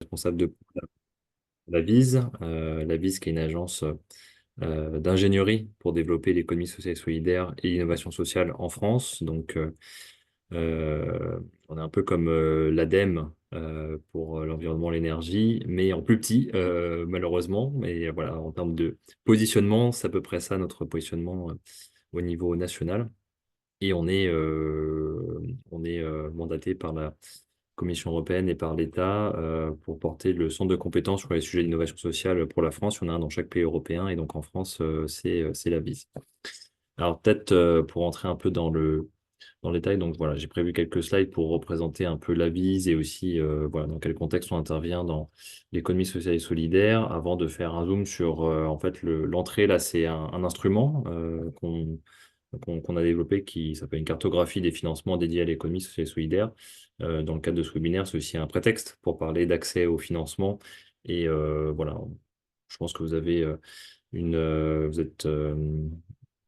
responsable de la VISE. La VISE qui est une agence d'ingénierie pour développer l'économie sociale et solidaire et l'innovation sociale en France. Donc, on est un peu comme l'ADEME pour l'environnement et l'énergie, mais en plus petit, malheureusement. Mais voilà, en termes de positionnement, c'est à peu près ça notre positionnement au niveau national. Et on est mandaté par la Commission européenne et par l'État pour porter le centre de compétences sur les sujets d'innovation sociale pour la France. Il y en a un dans chaque pays européen et donc en France, c'est la VIS. Alors peut-être pour entrer un peu dans le détail, donc voilà, j'ai prévu quelques slides pour représenter un peu la VIS et aussi voilà, dans quel contexte on intervient dans l'économie sociale et solidaire avant de faire un zoom sur en fait l'entrée. Là, c'est un instrument qu'on a développé qui s'appelle une cartographie des financements dédiés à l'économie sociale et solidaire. Dans le cadre de ce webinaire, c'est aussi un prétexte pour parler d'accès au financement. Et voilà, je pense que vous avez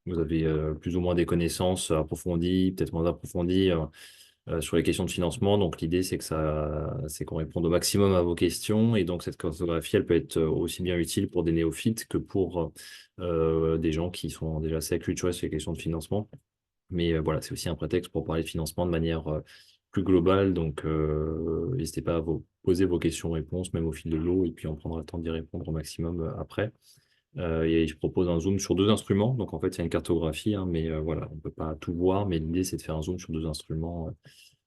vous avez plus ou moins des connaissances approfondies, peut-être moins approfondies sur les questions de financement. Donc l'idée, c'est qu'on réponde au maximum à vos questions. Et donc cette cartographie, elle peut être aussi bien utile pour des néophytes que pour des gens qui sont déjà assez acculturés sur les questions de financement. Mais voilà, c'est aussi un prétexte pour parler de financement de manière plus globale. Donc n'hésitez pas à vous poser vos questions-réponses, même au fil de l'eau, et puis on prendra le temps d'y répondre au maximum après. Et je propose un zoom sur deux instruments. Donc en fait, il y a une cartographie, hein, mais voilà, on ne peut pas tout voir. Mais l'idée, c'est de faire un zoom sur deux instruments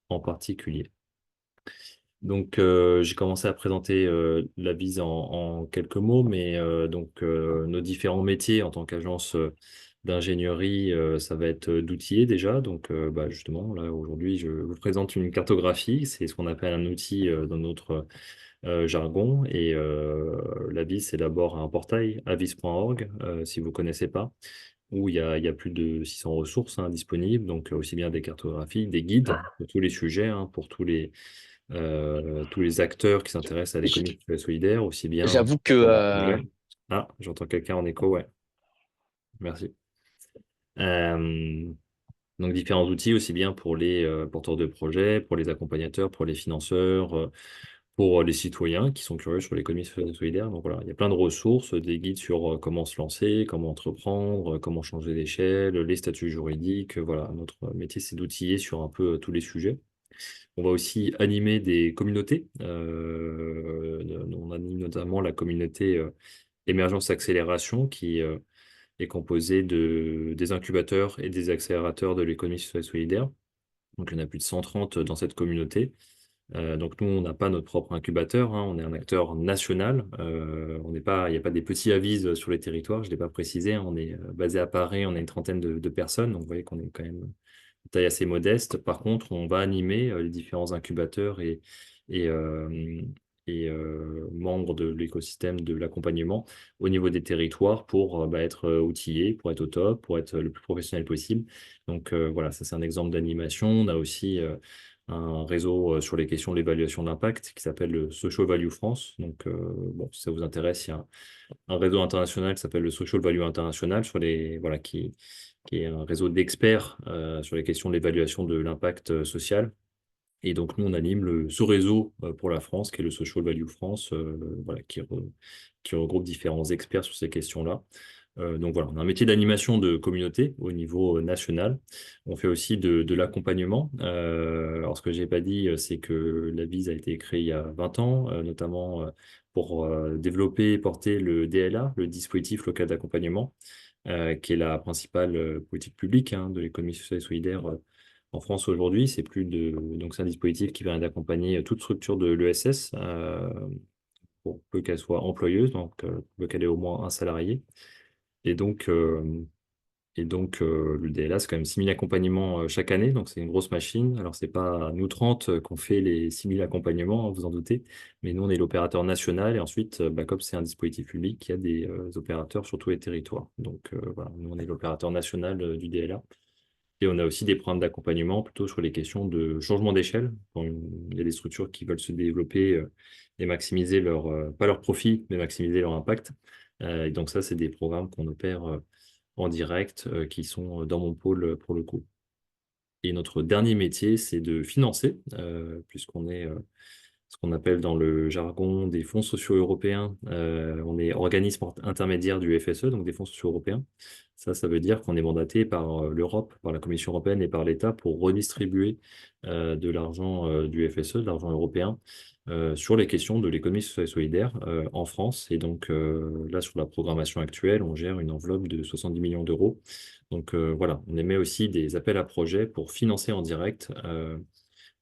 en particulier. Donc j'ai commencé à présenter la VISE en quelques mots, mais nos différents métiers en tant qu'agence d'ingénierie, ça va être d'outiller déjà. Donc justement, là aujourd'hui, je vous présente une cartographie. C'est ce qu'on appelle un outil dans notre jargon. Et l'Avis, c'est d'abord un portail, avis.org, si vous ne connaissez pas, où il y a plus de 600 ressources hein, disponibles, donc aussi bien des cartographies, des guides pour tous les sujets, hein, pour tous les acteurs qui s'intéressent à J- l'économie solidaire, aussi bien J'avoue que porteurs de projet. Ah, j'entends quelqu'un en écho, ouais, merci. Euh, donc différents outils aussi bien pour les porteurs de projets, pour les accompagnateurs, pour les financeurs, pour les citoyens qui sont curieux sur l'économie sociale et solidaire. Donc voilà, il y a plein de ressources, des guides sur comment se lancer, comment entreprendre, comment changer d'échelle, les statuts juridiques. Voilà, notre métier, c'est d'outiller sur un peu tous les sujets. On va aussi animer des communautés. On anime notamment la communauté Émergence Accélération qui est composée des incubateurs et des accélérateurs de l'économie sociale et solidaire. Donc, il y en a plus de 130 dans cette communauté. Donc nous, on n'a pas notre propre incubateur, hein, on est un acteur national. On n'est pas, il n'y a pas des petits avises sur les territoires, je ne l'ai pas précisé, hein, on est basé à Paris, on a une trentaine de personnes, donc vous voyez qu'on est quand même de taille assez modeste. Par contre, on va animer les différents incubateurs et, euh, et membres de l'écosystème de l'accompagnement au niveau des territoires pour être outillés, pour être au top, pour être le plus professionnel possible. Donc voilà, ça c'est un exemple d'animation. On a aussi un réseau sur les questions de l'évaluation d'impact qui s'appelle le Social Value France. Donc, bon, si ça vous intéresse, il y a un réseau international qui s'appelle le Social Value International voilà, qui est un réseau d'experts sur les questions de l'évaluation de l'impact social. Et donc, nous, on anime ce réseau pour la France, qui est le Social Value France, voilà, qui regroupe différents experts sur ces questions-là. Donc voilà, on a un métier d'animation de communauté au niveau national. On fait aussi de l'accompagnement. Alors ce que j'ai pas dit, c'est que la VISE a été créée il y a 20 ans, notamment pour développer et porter le DLA, le dispositif local d'accompagnement, qui est la principale politique publique hein, de l'économie sociale et solidaire en France aujourd'hui. Donc c'est un dispositif qui vient d'accompagner toute structure de l'ESS, pour peu qu'elle soit employeuse, donc pour peu qu'elle ait au moins un salarié. Et donc, le DLA, c'est quand même 6 000 accompagnements chaque année, donc c'est une grosse machine. Alors, c'est pas nous 30 qu'on fait les 6 000 accompagnements, hein, vous en doutez, mais nous, on est l'opérateur national et ensuite, comme c'est un dispositif public, il y a des opérateurs sur tous les territoires. Donc, voilà, nous, on est l'opérateur national du DLA. Et on a aussi des programmes d'accompagnement plutôt sur les questions de changement d'échelle. Il y a des structures qui veulent se développer et maximiser pas leur profit, mais maximiser leur impact. Et donc ça, c'est des programmes qu'on opère en direct qui sont dans mon pôle pour le coup. Et notre dernier métier, c'est de financer, puisqu'on est ce qu'on appelle dans le jargon des fonds sociaux européens. On est organisme intermédiaire du FSE, donc des fonds sociaux européens. Ça veut dire qu'on est mandaté par l'Europe, par la Commission européenne et par l'État pour redistribuer de l'argent du FSE, de l'argent européen, sur les questions de l'économie sociale et solidaire en France. Et donc là, sur la programmation actuelle, on gère une enveloppe de 70 millions d'euros. Donc voilà, on émet aussi des appels à projets pour financer en direct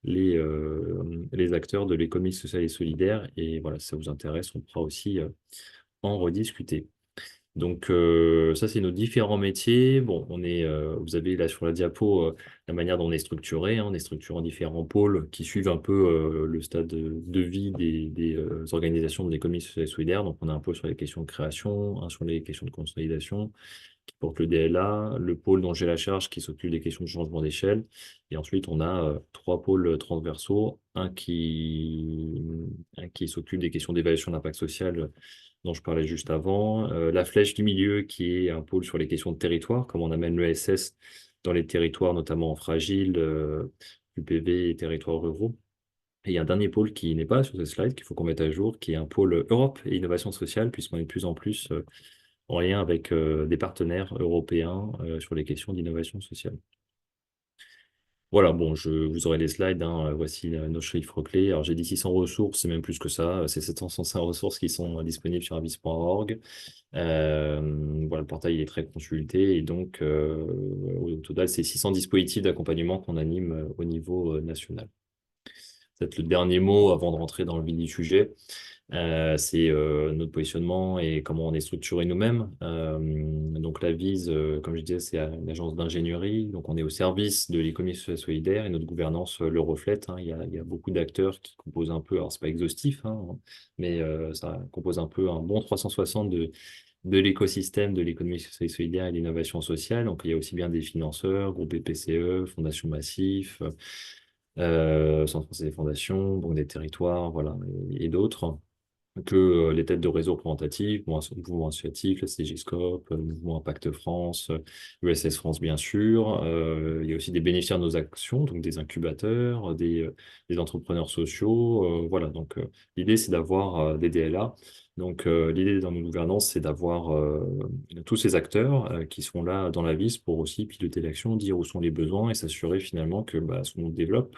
les acteurs de l'économie sociale et solidaire. Et voilà, si ça vous intéresse, on pourra aussi en rediscuter. Donc ça, c'est nos différents métiers. Bon, vous avez là sur la diapo la manière dont on est structuré, hein. On est structuré en différents pôles qui suivent un peu le stade de vie des organisations de l'économie sociale et solidaire. Donc on a un pôle sur les questions de création, un sur les questions de consolidation, qui porte le DLA, le pôle dont j'ai la charge qui s'occupe des questions de changement d'échelle. Et ensuite, on a trois pôles transversaux, un qui s'occupe des questions d'évaluation d'impact social dont je parlais juste avant, la flèche du milieu qui est un pôle sur les questions de territoire, comment on amène l'ESS dans les territoires notamment fragiles, UPV et territoires ruraux. Et il y a un dernier pôle qui n'est pas sur ce slide, qu'il faut qu'on mette à jour, qui est un pôle Europe et innovation sociale, puisqu'on est de plus en plus en lien avec des partenaires européens sur les questions d'innovation sociale. Voilà, bon, vous aurez les slides, hein, voici nos chiffres clés. Alors j'ai dit 600 ressources, c'est même plus que ça, c'est 705 ressources qui sont disponibles sur avis.org. Voilà, le portail il est très consulté et donc au total, c'est 600 dispositifs d'accompagnement qu'on anime au niveau national. Peut-être le dernier mot avant de rentrer dans le vif du sujet. C'est notre positionnement et comment on est structuré nous-mêmes. Donc la VISE, comme je disais, c'est une agence d'ingénierie. Donc on est au service de l'économie sociale et solidaire et notre gouvernance le reflète, hein. Il y a beaucoup d'acteurs qui composent un peu, alors c'est pas exhaustif, hein, mais ça compose un peu un bon 360 de l'écosystème de l'économie sociale et solidaire et de l'innovation sociale. Donc il y a aussi bien des financeurs, groupe BPCE, Fondation Massif, Centre français des fondations, Banque des territoires, voilà, et d'autres que les têtes de réseau représentatifs, mouvement associatif, la CGScope, Mouvement Impact France, USS France bien sûr. Il y a aussi des bénéficiaires de nos actions, donc des incubateurs, des entrepreneurs sociaux. Voilà, donc l'idée c'est d'avoir des DLA. Donc l'idée dans nos gouvernances c'est d'avoir tous ces acteurs qui sont là dans la vis pour aussi piloter l'action, dire où sont les besoins et s'assurer finalement que ce qu'on développe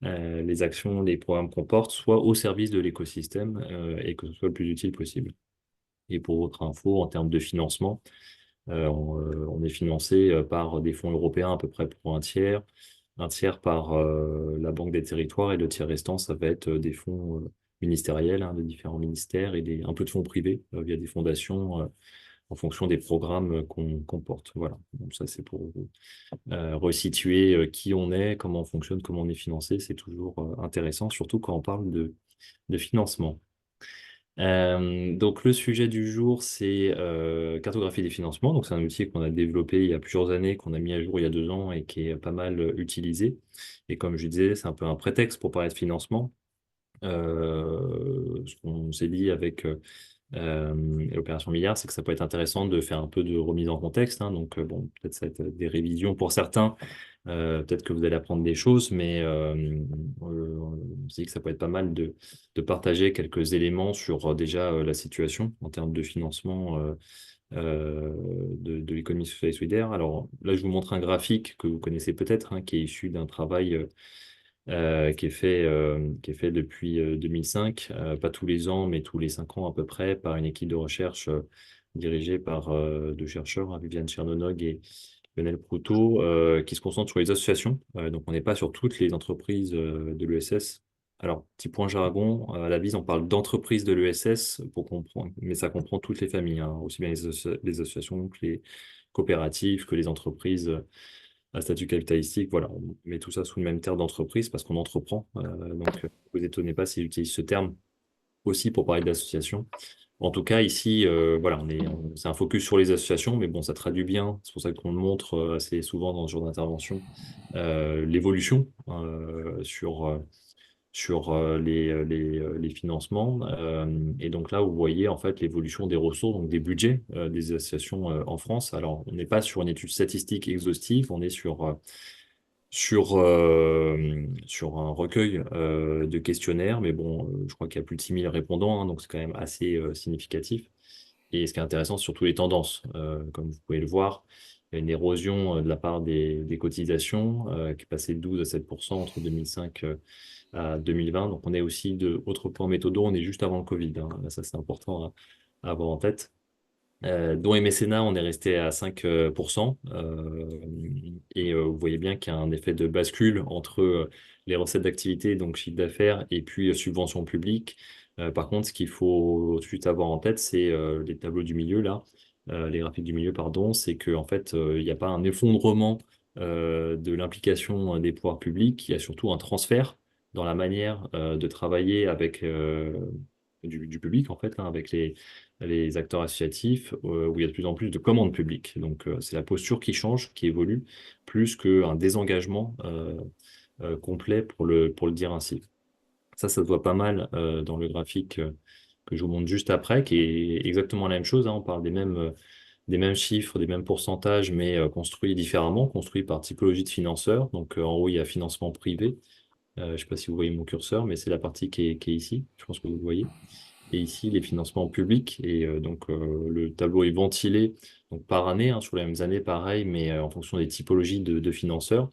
les actions, les programmes qu'on porte, soient au service de l'écosystème et que ce soit le plus utile possible. Et pour votre info, en termes de financement, on est financé par des fonds européens à peu près pour un tiers par la Banque des territoires et le tiers restant, ça va être des fonds ministériels, hein, de différents ministères et un peu de fonds privés via des fondations en fonction des programmes qu'on porte. Voilà, donc ça c'est pour resituer qui on est, comment on fonctionne, comment on est financé, c'est toujours intéressant, surtout quand on parle de financement. Donc le sujet du jour, c'est cartographie des financements. Donc c'est un outil qu'on a développé il y a plusieurs années, qu'on a mis à jour il y a 2 ans et qui est pas mal utilisé. Et comme je disais, c'est un peu un prétexte pour parler de financement. Ce qu'on s'est dit avec l'opération Milliard, c'est que ça peut être intéressant de faire un peu de remise en contexte, hein. Donc bon, peut-être ça va être des révisions pour certains. Peut-être que vous allez apprendre des choses, mais on se dit que ça peut être pas mal de partager quelques éléments sur déjà la situation en termes de financement de l'économie sociale et solidaire. Alors là, je vous montre un graphique que vous connaissez peut-être, hein, qui est issu d'un travail qui est fait depuis 2005, pas tous les ans, mais tous les 5 ans à peu près, par une équipe de recherche dirigée par deux chercheurs, hein, Viviane Chernonog et Lionel Proutot, qui se concentrent sur les associations. Donc, on n'est pas sur toutes les entreprises de l'ESS. Alors, petit point jargon, à la base, on parle d'entreprise de l'ESS pour comprendre, mais ça comprend toutes les familles, hein, aussi bien les associations que les coopératives, que les entreprises à statut capitalistique. Voilà, on met tout ça sous le même terme d'entreprise parce qu'on entreprend. Donc, ne vous étonnez pas s'ils utilisent ce terme aussi pour parler d'association. En tout cas, ici, voilà, c'est un focus sur les associations, mais bon, ça traduit bien, c'est pour ça qu'on le montre assez souvent dans ce genre d'intervention, l'évolution sur les financements. Et donc là, vous voyez en fait l'évolution des ressources, donc des budgets des associations en France. Alors, on n'est pas sur une étude statistique exhaustive, on est sur sur un recueil de questionnaires, mais bon, je crois qu'il y a plus de 6000 répondants, hein, donc c'est quand même assez significatif. Et ce qui est intéressant, c'est surtout les tendances. Comme vous pouvez le voir, il y a une érosion de la part des cotisations qui est passée de 12 à 7% entre 2005 à 2020. Donc on est aussi de autres points méthodaux, on est juste avant le Covid, hein. Ça, c'est important à avoir en tête. Dont les mécénats, on est resté à 5%. Vous voyez bien qu'il y a un effet de bascule entre les recettes d'activité, donc chiffre d'affaires, et puis subventions publiques. Par contre, ce qu'il faut tout de suite avoir en tête, c'est les tableaux du milieu, là, les graphiques du milieu, pardon, c'est qu'en fait, il n'y a pas un effondrement de l'implication des pouvoirs publics, il y a surtout un transfert dans la manière de travailler avec du public, en fait, hein, avec les acteurs associatifs, où il y a de plus en plus de commandes publiques. Donc, c'est la posture qui change, qui évolue, plus qu'un désengagement complet, pour le dire ainsi. Ça se voit pas mal dans le graphique que je vous montre juste après, qui est exactement la même chose, hein. On parle des mêmes chiffres, des mêmes pourcentages, mais construits différemment, construits par typologie de financeurs. Donc, en haut, il y a financement privé. Je ne sais pas si vous voyez mon curseur, mais c'est la partie qui est ici. Je pense que vous le voyez. Et ici, les financements publics. Et donc, le tableau est ventilé donc, par année, hein, sur les mêmes années, pareil, mais en fonction des typologies de financeurs.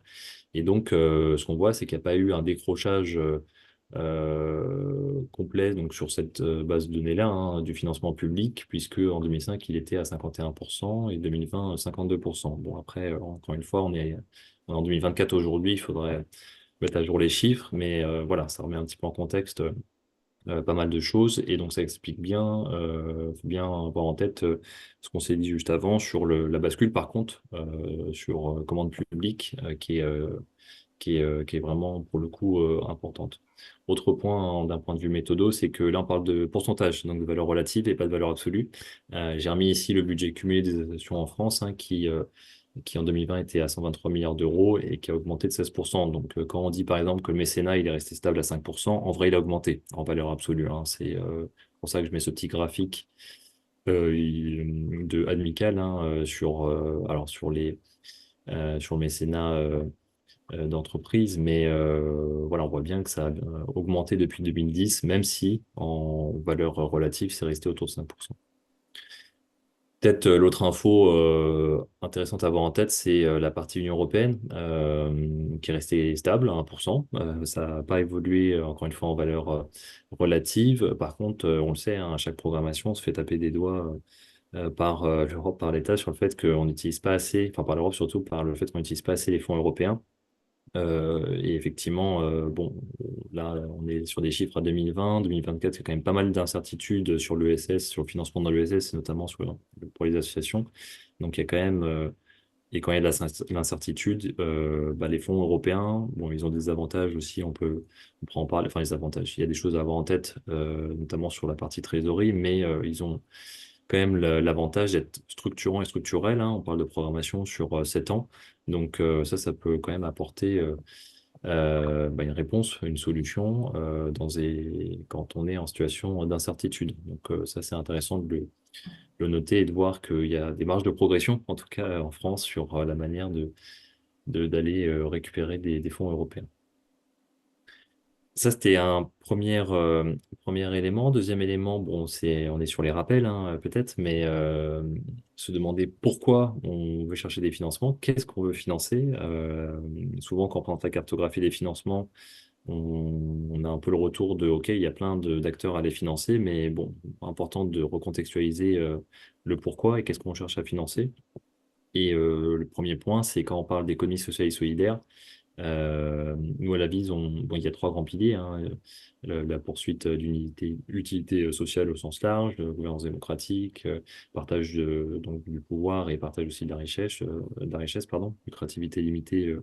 Et donc, ce qu'on voit, c'est qu'il n'y a pas eu un décrochage complet donc, sur cette base de données-là, hein, du financement public, puisque en 2005, il était à 51% et 2020, 52%. Bon, après, encore une fois, on est en 2024 aujourd'hui, il faudrait mettre à jour les chiffres, mais voilà, ça remet un petit peu en contexte pas mal de choses. Et donc, ça explique bien, faut bien avoir en tête ce qu'on s'est dit juste avant sur la bascule, par contre, sur commande publique, qui est vraiment, pour le coup, importante. Autre point, d'un point de vue méthodo, c'est que là, on parle de pourcentage, donc de valeur relative et pas de valeur absolue. J'ai remis ici le budget cumulé des associations en France, hein, qui en 2020 était à 123 milliards d'euros et qui a augmenté de 16%. Donc, quand on dit par exemple que le mécénat il est resté stable à 5%, en vrai, il a augmenté en valeur absolue, hein. C'est pour ça que je mets ce petit graphique de Admical, hein, sur le mécénat d'entreprise. Mais voilà, on voit bien que ça a augmenté depuis 2010, même si en valeur relative, c'est resté autour de 5%. Peut-être l'autre info intéressante à avoir en tête, c'est la partie Union européenne qui est restée stable à 1%. Ça n'a pas évolué, encore une fois, en valeur relative. Par contre, on le sait, hein, à chaque programmation, on se fait taper des doigts par l'Europe, par l'État, sur le fait qu'on n'utilise pas assez, enfin par l'Europe surtout, par le fait qu'on n'utilise pas assez les fonds européens. Et effectivement, bon, là, on est sur des chiffres à 2020, 2024, il y a quand même pas mal d'incertitudes sur l'ESS, sur le financement dans l'ESS, et notamment pour les associations. Donc, il y a quand même, et quand il y a de l'incertitude, bah, les fonds européens, bon, ils ont des avantages aussi, on pourra en parler, enfin, les avantages, il y a des choses à avoir en tête, notamment sur la partie trésorerie, mais ils ont quand même l'avantage d'être structurant et structurel, hein. On parle de programmation sur 7 ans. Donc ça peut quand même apporter bah, une réponse, une solution quand on est en situation d'incertitude. Donc ça, c'est intéressant de le noter et de voir qu'il y a des marges de progression, en tout cas en France, sur la manière d'aller récupérer des fonds européens. Ça, c'était un premier élément. Deuxième élément, bon, on est sur les rappels, hein, peut-être, mais se demander pourquoi on veut chercher des financements, qu'est-ce qu'on veut financer. Souvent, quand on prend la cartographie des financements, on a un peu le retour de, OK, il y a plein d'acteurs à les financer, mais bon, important de recontextualiser le pourquoi et qu'est-ce qu'on cherche à financer. Et le premier point, c'est quand on parle d'économie sociale et solidaire. Nous, à la Vise, bon, il y a trois grands piliers, hein. La poursuite d'une utilité sociale au sens large, gouvernance démocratique, partage donc, du pouvoir et partage aussi de la richesse, pardon, lucrativité limitée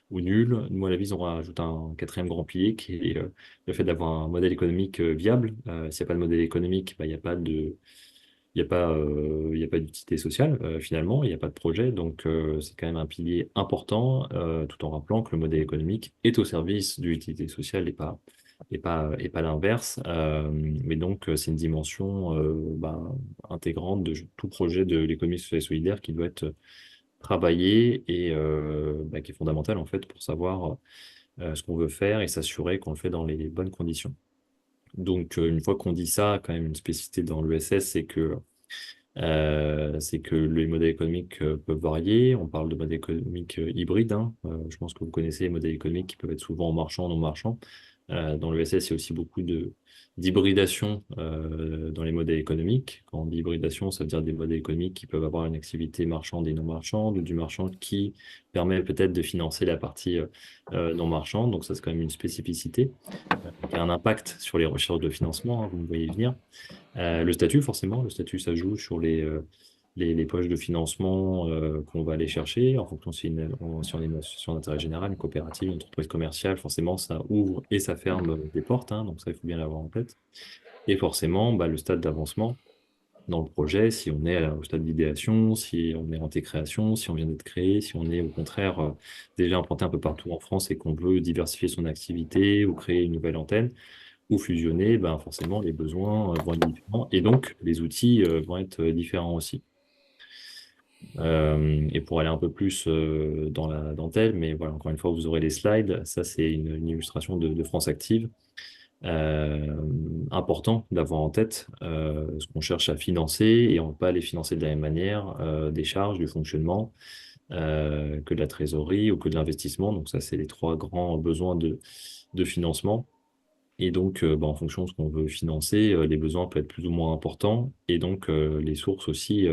ou nulle. Nous, à la Vise, on rajoute un quatrième grand pilier qui est le fait d'avoir un modèle économique viable. S'il n'y a pas de modèle économique, bah, il n'y a pas d'utilité sociale, finalement, il n'y a pas de projet, donc c'est quand même un pilier important, tout en rappelant que le modèle économique est au service de l'utilité sociale et pas l'inverse. Mais donc, c'est une dimension bah, intégrante de tout projet de l'économie sociale et solidaire qui doit être travailler et qui est fondamentale en fait pour savoir ce qu'on veut faire et s'assurer qu'on le fait dans les bonnes conditions. Donc, une fois qu'on dit ça, quand même, une spécificité dans l'ESS, c'est que les modèles économiques peuvent varier. On parle de modèles économiques hybrides, hein. Je pense que vous connaissez les modèles économiques qui peuvent être souvent marchands, non marchands. Dans l'ESS, il y a aussi beaucoup d'hybridation dans les modèles économiques. Quand on dit hybridation, ça veut dire des modèles économiques qui peuvent avoir une activité marchande et non marchande, ou du marchand qui permet peut-être de financer la partie non marchande. Donc ça, c'est quand même une spécificité qui a un impact sur les recherches de financement, hein, vous me voyez venir. Le statut, forcément, le statut, ça joue sur les poches de financement qu'on va aller chercher, en fonction si on est une association d'intérêt général, une coopérative, une entreprise commerciale, forcément, ça ouvre et ça ferme des portes, hein, donc ça, il faut bien l'avoir en tête. Et forcément, le stade d'avancement dans le projet, si on est au stade d'idéation, si on est en création, si on vient d'être créé, si on est au contraire déjà implanté un peu partout en France et qu'on veut diversifier son activité ou créer une nouvelle antenne ou fusionner, forcément, les besoins vont être différents et donc les outils vont être différents aussi. Et pour aller un peu plus dans la dentelle, mais voilà, encore une fois, vous aurez les slides. Ça, c'est une illustration de France Active. Important d'avoir en tête ce qu'on cherche à financer et on ne peut pas les financer de la même manière des charges, du fonctionnement que de la trésorerie ou que de l'investissement. Donc ça, c'est les trois grands besoins de financement. Et donc, en fonction de ce qu'on veut financer, les besoins peuvent être plus ou moins importants. Et donc, les sources aussi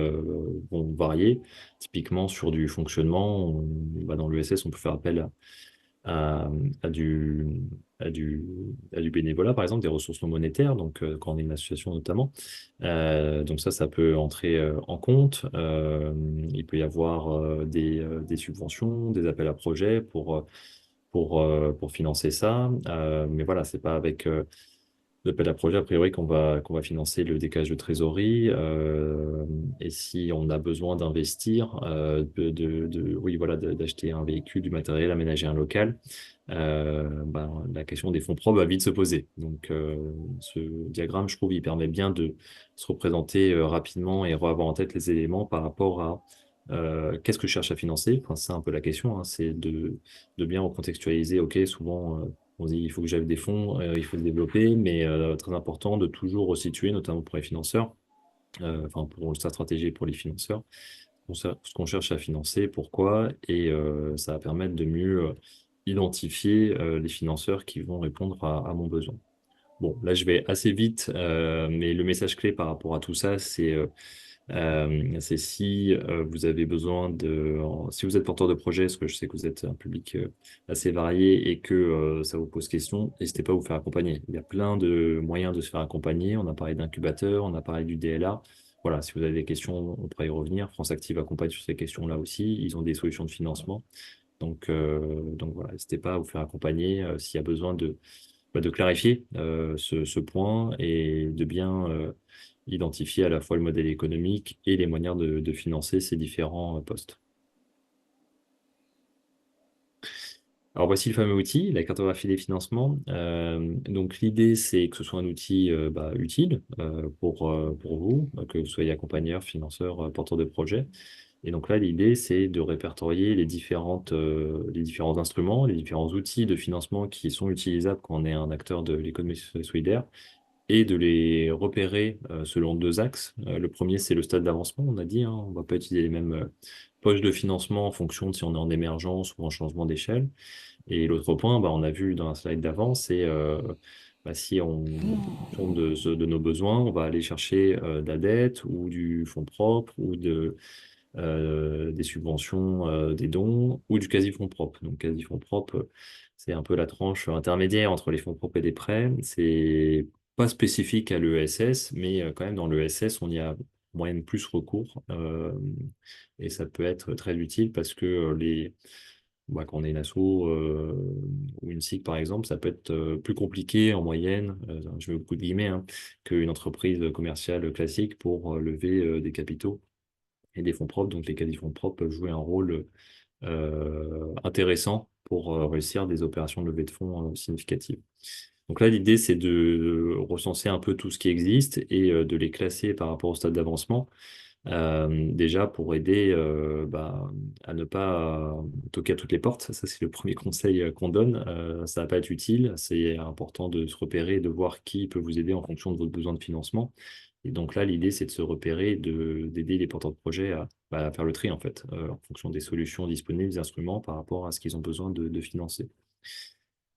vont varier. Typiquement, sur du fonctionnement, dans l'ESS, on peut faire appel à, à du, à du bénévolat, par exemple, des ressources non monétaires, donc quand on est une association notamment. Donc ça peut entrer en compte. Il peut y avoir des subventions, des appels à projets pour financer ça. Mais voilà, c'est pas avec l'appel à projet, a priori, qu'on va financer le décalage de trésorerie. Et si on a besoin d'investir, oui, voilà, d'acheter un véhicule, du matériel, aménager un local, la question des fonds propres va vite se poser. Donc, ce diagramme, je trouve, il permet bien de se représenter rapidement et avoir en tête les éléments par rapport à qu'est-ce que je cherche à financer. Enfin, c'est un peu la question, hein, c'est de bien recontextualiser. OK, souvent, on se dit il faut que j'aille des fonds, il faut les développer, mais très important de toujours resituer, notamment pour les financeurs, enfin pour sa stratégie et pour les financeurs, ce qu'on cherche à financer, pourquoi, et ça va permettre de mieux identifier les financeurs qui vont répondre à mon besoin. Bon, là, je vais assez vite, mais le message clé par rapport à tout ça, c'est si vous avez besoin si vous êtes porteur de projet, parce que je sais que vous êtes un public assez varié et que ça vous pose question, n'hésitez pas à vous faire accompagner. Il y a plein de moyens de se faire accompagner. On a parlé d'incubateur, on a parlé du DLA. Voilà, si vous avez des questions, on pourra y revenir. France Active accompagne sur ces questions-là aussi. Ils ont des solutions de financement. Donc voilà, n'hésitez pas à vous faire accompagner s'il y a besoin de clarifier ce point et de bien identifier à la fois le modèle économique et les manières de financer ces différents postes. Alors voici le fameux outil, la cartographie des financements. Donc l'idée, c'est que ce soit un outil utile pour vous, que vous soyez accompagneur, financeur, porteur de projet. Et donc là, l'idée, c'est de répertorier les différents instruments, les différents outils de financement qui sont utilisables quand on est un acteur de l'économie solidaire et de les repérer selon deux axes. Le premier, c'est le stade d'avancement, on a dit, hein, on ne va pas utiliser les mêmes poches de financement en fonction de si on est en émergence ou en changement d'échelle. Et l'autre point, on a vu dans la slide d'avant, c'est si on, en fonction de nos besoins, on va aller chercher de la dette ou du fonds propre ou des subventions, des dons ou du quasi-fonds propre. Donc quasi-fonds propre, c'est un peu la tranche intermédiaire entre les fonds propres et des prêts. C'est pas spécifique à l'ESS, mais quand même dans l'ESS, on y a moyen de plus recours. Et ça peut être très utile parce que quand on est une asso ou une SIC par exemple, ça peut être plus compliqué en moyenne, je mets beaucoup de guillemets, hein, qu'une entreprise commerciale classique pour lever des capitaux et des fonds propres. Donc les quasi fonds propres peuvent jouer un rôle intéressant pour réussir des opérations de levée de fonds significatives. Donc là, l'idée, c'est de recenser un peu tout ce qui existe et de les classer par rapport au stade d'avancement déjà pour aider à ne pas toquer à toutes les portes. Ça, c'est le premier conseil qu'on donne. Ça va pas être utile. C'est important de se repérer, de voir qui peut vous aider en fonction de votre besoin de financement. Et donc là, l'idée, c'est de se repérer, d'aider les porteurs de projets à faire le tri, en fait, en fonction des solutions disponibles, des instruments par rapport à ce qu'ils ont besoin de financer.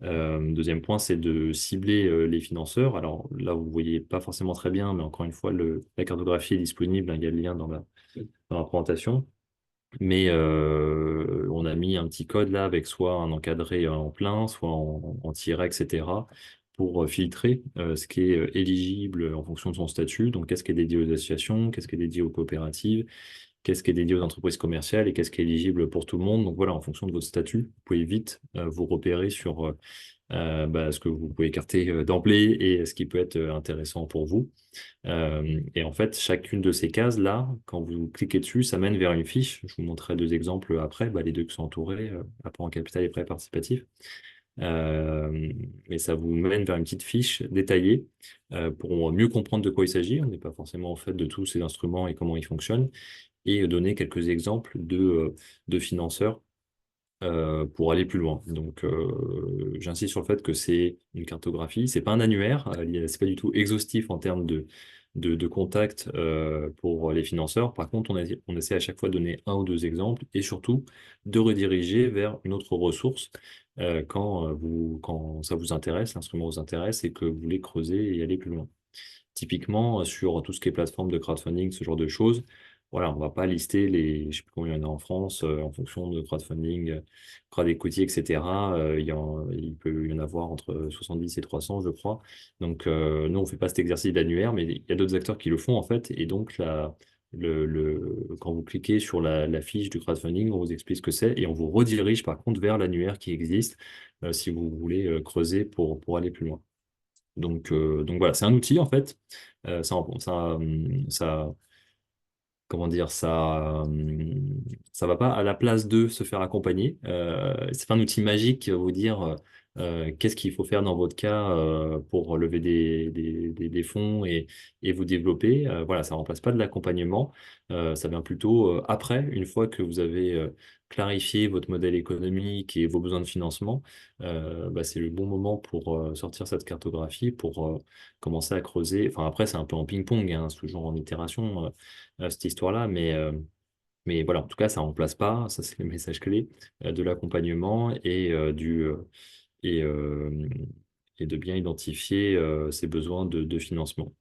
Deuxième point, c'est de cibler les financeurs. Alors là, vous ne voyez pas forcément très bien, mais encore une fois, la cartographie est disponible, hein, il y a le lien dans la présentation. Mais on a mis un petit code là avec soit un encadré en plein, soit en tiret, etc. pour filtrer ce qui est éligible en fonction de son statut. Donc, qu'est-ce qui est dédié aux associations, qu'est-ce qui est dédié aux coopératives, qu'est-ce qui est dédié aux entreprises commerciales et qu'est-ce qui est éligible pour tout le monde. Donc voilà, en fonction de votre statut, vous pouvez vite vous repérer sur ce que vous pouvez écarter d'emblée et ce qui peut être intéressant pour vous. Et en fait, chacune de ces cases-là, quand vous cliquez dessus, ça mène vers une fiche. Je vous montrerai deux exemples après, les deux qui sont entourés, apport en capital et prêt participatif. Et ça vous mène vers une petite fiche détaillée pour mieux comprendre de quoi il s'agit. On n'est pas forcément au fait de tous ces instruments et comment ils fonctionnent, et donner quelques exemples de financeurs pour aller plus loin. Donc, j'insiste sur le fait que c'est une cartographie, c'est pas un annuaire, c'est pas du tout exhaustif en termes de contacts pour les financeurs. Par contre, on essaie à chaque fois de donner un ou deux exemples et surtout de rediriger vers une autre ressource quand ça vous intéresse, l'instrument vous intéresse et que vous voulez creuser et aller plus loin. Typiquement, sur tout ce qui est plateforme de crowdfunding, ce genre de choses, voilà, on ne va pas lister je sais plus combien il y en a en France, en fonction de crowdfunding, crowd equity, etc. Il peut y en avoir entre 70 et 300, je crois. Donc, nous, on ne fait pas cet exercice d'annuaire, mais il y a d'autres acteurs qui le font, en fait. Et donc, quand vous cliquez sur la fiche du crowdfunding, on vous explique ce que c'est et on vous redirige, par contre, vers l'annuaire qui existe, si vous voulez creuser pour aller plus loin. Donc voilà, c'est un outil en fait. Ça, comment dire, ça va pas à la place de se faire accompagner. C'est pas un outil magique qui va vous dire qu'est-ce qu'il faut faire dans votre cas pour lever des fonds et vous développer. Voilà, ça remplace pas de l'accompagnement. Ça vient plutôt après, une fois que vous avez clarifié votre modèle économique et vos besoins de financement. C'est le bon moment pour sortir cette cartographie, pour commencer à creuser. Enfin, après, c'est un peu en ping-pong, hein, c'est toujours en itération, cette histoire-là, mais voilà, en tout cas, ça ne remplace pas, ça c'est le message clé, de l'accompagnement et, euh, et de bien identifier ses besoins de financement.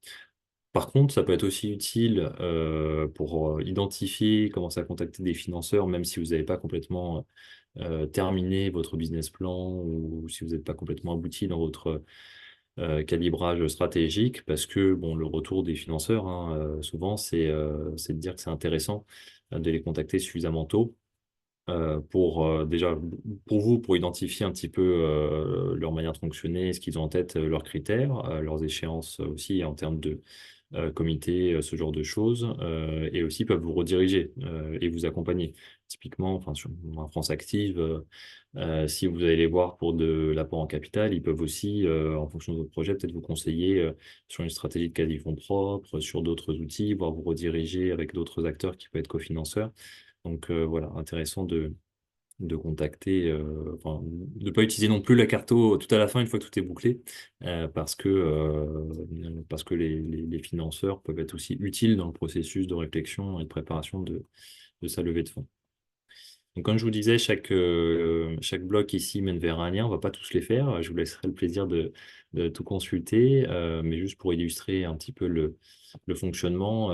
Par contre, ça peut être aussi utile pour identifier, commencer à contacter des financeurs, même si vous n'avez pas complètement terminé votre business plan ou si vous n'êtes pas complètement abouti dans votre calibrage stratégique, parce que bon, le retour des financeurs, hein, souvent, c'est de dire que c'est intéressant de les contacter suffisamment tôt pour déjà pour vous, pour identifier un petit peu leur manière de fonctionner, ce qu'ils ont en tête, leurs critères, leurs échéances aussi en termes de comité, ce genre de choses, et aussi peuvent vous rediriger et vous accompagner. Typiquement, enfin, sur France Active, si vous allez les voir pour de l'apport en capital, ils peuvent aussi, en fonction de votre projet, peut-être vous conseiller sur une stratégie de quasi fonds propres, sur d'autres outils, voire vous rediriger avec d'autres acteurs qui peuvent être cofinanceurs. Donc voilà, intéressant de contacter, enfin, de ne pas utiliser non plus la carto tout à la fin, une fois que tout est bouclé, parce que les financeurs peuvent être aussi utiles dans le processus de réflexion et de préparation de sa levée de fonds. Donc, comme je vous disais, chaque bloc ici mène vers un lien. On ne va pas tous les faire. Je vous laisserai le plaisir de tout consulter. Mais juste pour illustrer un petit peu le fonctionnement,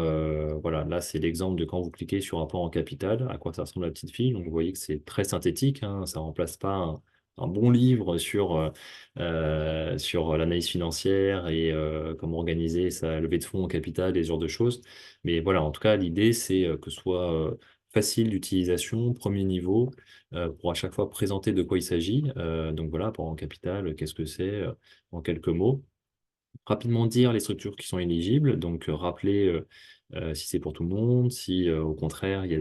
voilà, là, c'est l'exemple de quand vous cliquez sur apport en capital, à quoi ça ressemble la petite fiche. Donc, vous voyez que c'est très synthétique, hein. Ça ne remplace pas un bon livre sur l'analyse financière et comment organiser sa levée de fonds en capital et ce genre de choses. Mais voilà, en tout cas, l'idée, c'est que ce soit facile d'utilisation, premier niveau, pour à chaque fois présenter de quoi il s'agit. Donc voilà, pour en capital, qu'est-ce que c'est en quelques mots. Rapidement dire les structures qui sont éligibles, donc rappeler si c'est pour tout le monde, si au contraire il y a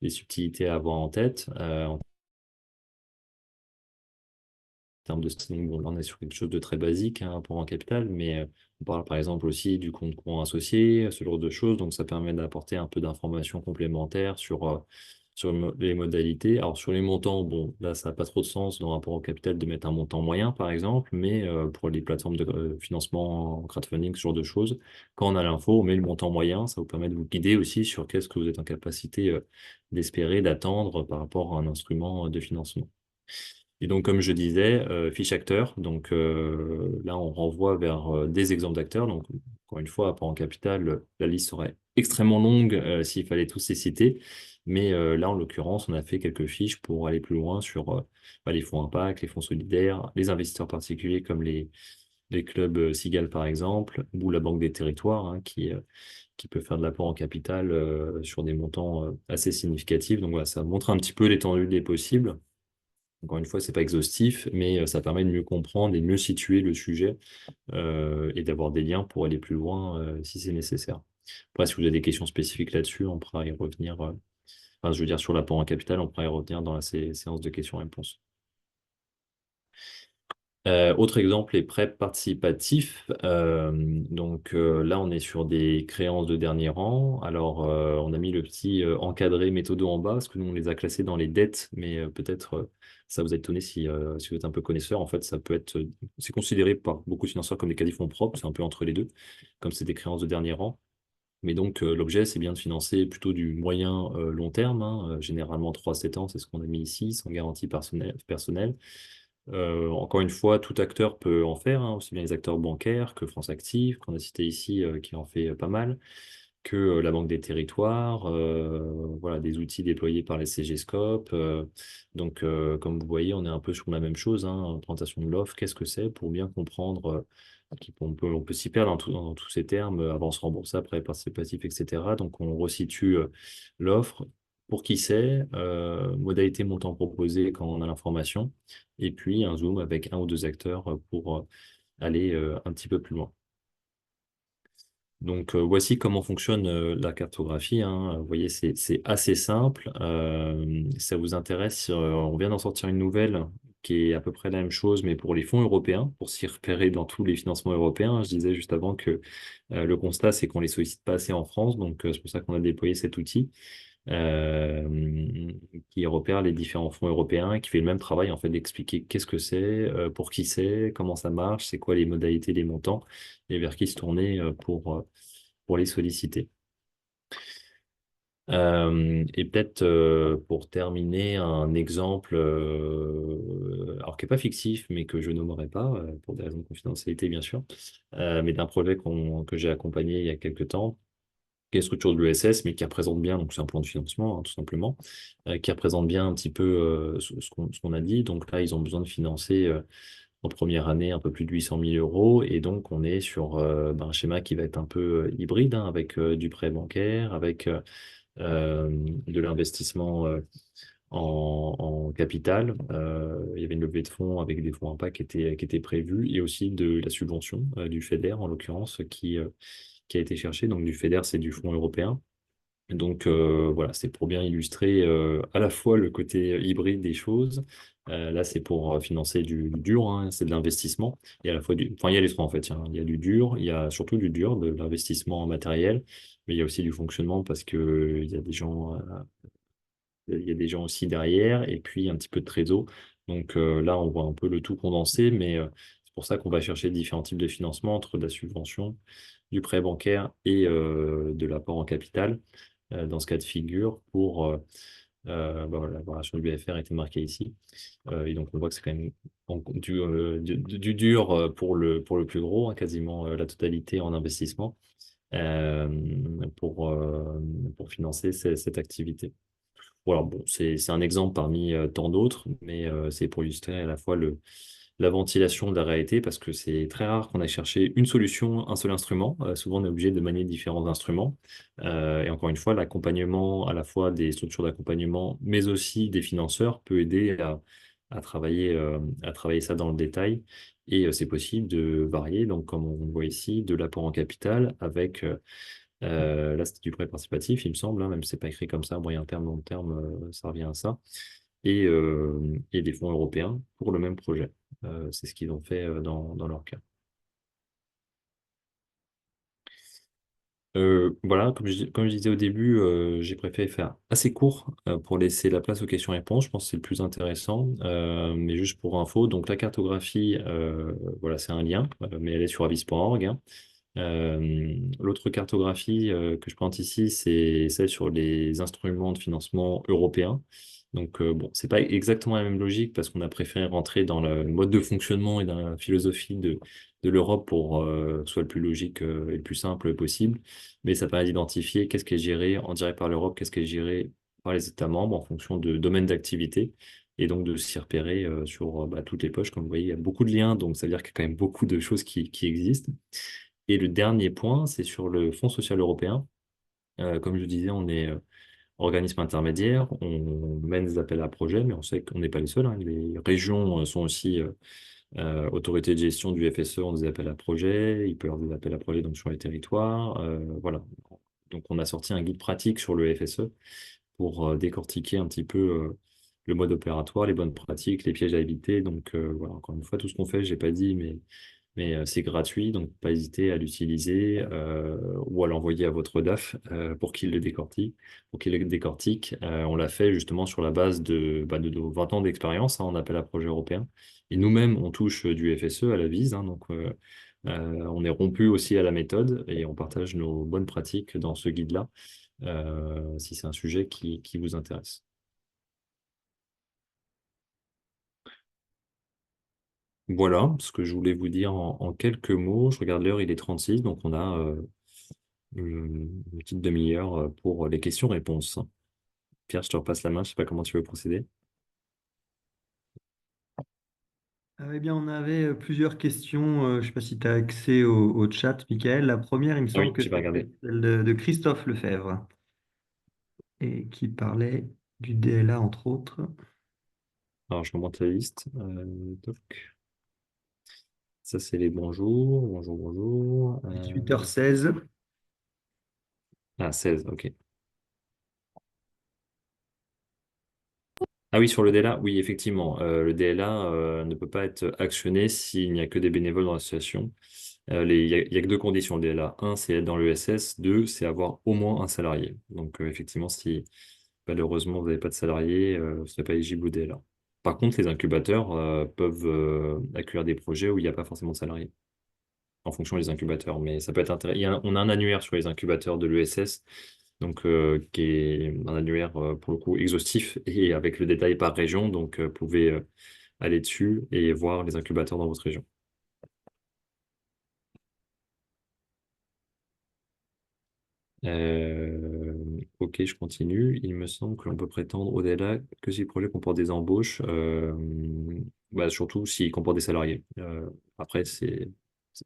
des subtilités à avoir en tête. termes de style, bon, là, on est sur quelque chose de très basique, hein, pour en capital, mais on parle par exemple aussi du compte courant associé, ce genre de choses. Donc, ça permet d'apporter un peu d'informations complémentaires sur les modalités. Alors, sur les montants, bon, là, ça n'a pas trop de sens dans le rapport au capital de mettre un montant moyen, par exemple, mais pour les plateformes de financement en crowdfunding, ce genre de choses, quand on a l'info, on met le montant moyen, ça vous permet de vous guider aussi sur qu'est-ce que vous êtes en capacité d'espérer, d'attendre par rapport à un instrument de financement. Et donc, comme je disais, fiche acteur. Donc là, on renvoie vers des exemples d'acteurs. Donc, encore une fois, apport en capital, la liste serait extrêmement longue s'il fallait tous les citer. Mais là, en l'occurrence, on a fait quelques fiches pour aller plus loin sur les fonds impact, les fonds solidaires, les investisseurs particuliers comme les clubs Sigal, par exemple, ou la Banque des Territoires, hein, qui peut faire de l'apport en capital sur des montants assez significatifs. Donc voilà, ça montre un petit peu l'étendue des possibles. Encore une fois, c'est pas exhaustif, mais ça permet de mieux comprendre et mieux situer le sujet et d'avoir des liens pour aller plus loin si c'est nécessaire. Après, si vous avez des questions spécifiques là-dessus, on pourra y revenir. Enfin, je veux dire, sur l'apport en capital, on pourra y revenir dans la séance de questions-réponses. Autre exemple, les prêts participatifs. Donc là, on est sur des créances de dernier rang. Alors, on a mis le petit encadré méthodo en bas, parce que nous, on les a classés dans les dettes, mais peut-être ça vous a étonné si vous êtes un peu connaisseur. En fait, ça peut être, c'est considéré par beaucoup de financeurs comme des crédits fonds propres, c'est un peu entre les deux, comme c'est des créances de dernier rang. Mais donc, l'objet, c'est bien de financer plutôt du moyen long terme, hein, généralement 3 à 7 ans, c'est ce qu'on a mis ici, sans garantie personnelle. Encore une fois, tout acteur peut en faire, hein, aussi bien les acteurs bancaires que France Active, qu'on a cité ici, qui en fait pas mal, que la Banque des Territoires, voilà, des outils déployés par les CGScope. Donc, comme vous voyez, on est un peu sur la même chose, hein, présentation de l'offre, qu'est-ce que c'est pour bien comprendre, on peut s'y perdre dans tous ces termes, avance remboursable, prêt participatif, etc. Donc, on resitue l'offre, pour qui c'est, modalité montant proposé quand on a l'information, et puis un zoom avec un ou deux acteurs pour aller un petit peu plus loin. Donc, voici comment fonctionne la cartographie, hein. Vous voyez, c'est assez simple. Ça vous intéresse, on vient d'en sortir une nouvelle qui est à peu près la même chose, mais pour les fonds européens, pour s'y repérer dans tous les financements européens. Je disais juste avant que le constat, c'est qu'on les sollicite pas assez en France, donc c'est pour ça qu'on a déployé cet outil qui repère les différents fonds européens, qui fait le même travail en fait d'expliquer qu'est-ce que c'est, pour qui c'est, comment ça marche, c'est quoi les modalités, les montants, et vers qui se tourner pour les solliciter. Et peut-être pour terminer, un exemple, alors qui n'est pas fictif, mais que je nommerai pas, pour des raisons de confidentialité bien sûr, mais d'un projet que j'ai accompagné il y a quelques temps, qui est structure de l'ESS, mais qui représente bien, donc c'est un plan de financement, hein, tout simplement, qui représente bien un petit peu ce qu'on a dit. Donc là, ils ont besoin de financer en première année un peu plus de 800 000 euros, et donc on est sur un schéma qui va être un peu hybride, hein, avec du prêt bancaire, avec de l'investissement en capital. Il y avait une levée de fonds avec des fonds impact qui était prévue, et aussi de la subvention du FEDER, en l'occurrence, qui a été cherchée. Donc du FEDER, c'est du fonds européen. Donc voilà, c'est pour bien illustrer à la fois le côté hybride des choses. Là, c'est pour financer du dur, hein, c'est de l'investissement. Et à la fois enfin, il y a les trois en fait, hein. Il y a du dur, il y a surtout du dur, de l'investissement matériel, mais il y a aussi du fonctionnement parce que il y a des gens aussi derrière, et puis un petit peu de trésor. Donc là, on voit un peu le tout condensé, mais c'est pour ça qu'on va chercher différents types de financement entre de la subvention, du prêt bancaire et de l'apport en capital dans ce cas de figure pour voilà, la variation du BFR a été marquée ici. Et donc on voit que c'est quand même du dur pour le plus gros, hein, quasiment la totalité en investissement euh, pour financer cette activité. Voilà, bon, c'est un exemple parmi tant d'autres, mais c'est pour illustrer à la fois la ventilation de la réalité, parce que c'est très rare qu'on aille chercher une solution, un seul instrument. Souvent, on est obligé de manier différents instruments. Et encore une fois, l'accompagnement à la fois des structures d'accompagnement, mais aussi des financeurs, peut aider à travailler ça dans le détail. Et c'est possible de varier, donc comme on le voit ici, de l'apport en capital avec là, c'était du prêt participatif, il me semble, hein, même si c'est pas écrit comme ça, moyen terme, long terme, ça revient à ça. Et des fonds européens pour le même projet. C'est ce qu'ils ont fait dans leur cas. Voilà, comme je disais au début, j'ai préféré faire assez court pour laisser la place aux questions-réponses. Je pense que c'est le plus intéressant. Mais juste pour info, donc la cartographie, voilà, c'est un lien, mais elle est sur avis.org. L'autre cartographie que je présente ici, c'est celle sur les instruments de financement européens. Donc, bon, c'est pas exactement la même logique parce qu'on a préféré rentrer dans le mode de fonctionnement et dans la philosophie de l'Europe pour que ce soit le plus logique et le plus simple possible. Mais ça permet d'identifier qu'est-ce qui est géré en direct par l'Europe, qu'est-ce qui est géré par les États membres en fonction de domaines d'activité et donc de s'y repérer sur bah, toutes les poches. Comme vous voyez, il y a beaucoup de liens, donc ça veut dire qu'il y a quand même beaucoup de choses qui existent. Et le dernier point, c'est sur le Fonds social européen. Comme je disais, on est organisme intermédiaire, on mène des appels à projets, mais on sait qu'on n'est pas les seuls, hein. Les régions sont aussi autorités de gestion du FSE, ont des appels à projets, il peut y avoir des appels à projets donc, sur les territoires. Voilà. Donc on a sorti un guide pratique sur le FSE pour décortiquer un petit peu le mode opératoire, les bonnes pratiques, les pièges à éviter. Donc voilà, encore une fois, tout ce qu'on fait, je n'ai pas dit, mais c'est gratuit, donc pas hésiter à l'utiliser ou à l'envoyer à votre DAF pour qu'il le décortique. On l'a fait justement sur la base de nos 20 ans d'expérience hein, en appel à projet européen. Et nous-mêmes, on touche du FSE à la vise, hein, donc on est rompu aussi à la méthode et on partage nos bonnes pratiques dans ce guide-là, si c'est un sujet qui vous intéresse. Voilà ce que je voulais vous dire en quelques mots. Je regarde l'heure, il est 36, donc on a une petite demi-heure pour les questions-réponses. Pierre, je te repasse la main, je sais pas comment tu veux procéder. Eh bien, on avait plusieurs questions. Je ne sais pas si tu as accès au chat, Michael. La première, il me Ah semble oui, que j'ai pas c'était regardé. celle de Christophe Lefebvre et qui parlait du DLA, entre autres. Alors, je remonte la liste. Toc. Ça, c'est les bonjours. Bonjour, bonjour. 18h16. 16, ok. Ah oui, sur le DLA, oui, effectivement. Le DLA ne peut pas être actionné s'il n'y a que des bénévoles dans l'association. Il y a que deux conditions, le DLA. Un, c'est être dans le l'ESS. Deux, c'est avoir au moins un salarié. Donc, effectivement, si malheureusement vous n'avez pas de salarié, vous n'êtes pas éligible au DLA. Par contre, les incubateurs peuvent accueillir des projets où il n'y a pas forcément de salariés, en fonction des incubateurs. Mais ça peut être intéressant. On a un annuaire sur les incubateurs de l'ESS, donc qui est un annuaire pour le coup exhaustif et avec le détail par région. Donc, vous pouvez aller dessus et voir les incubateurs dans votre région. Ok, je continue. Il me semble que l'on peut prétendre au-delà que si le projet comporte des embauches, bah, surtout s'il comporte des salariés. Après,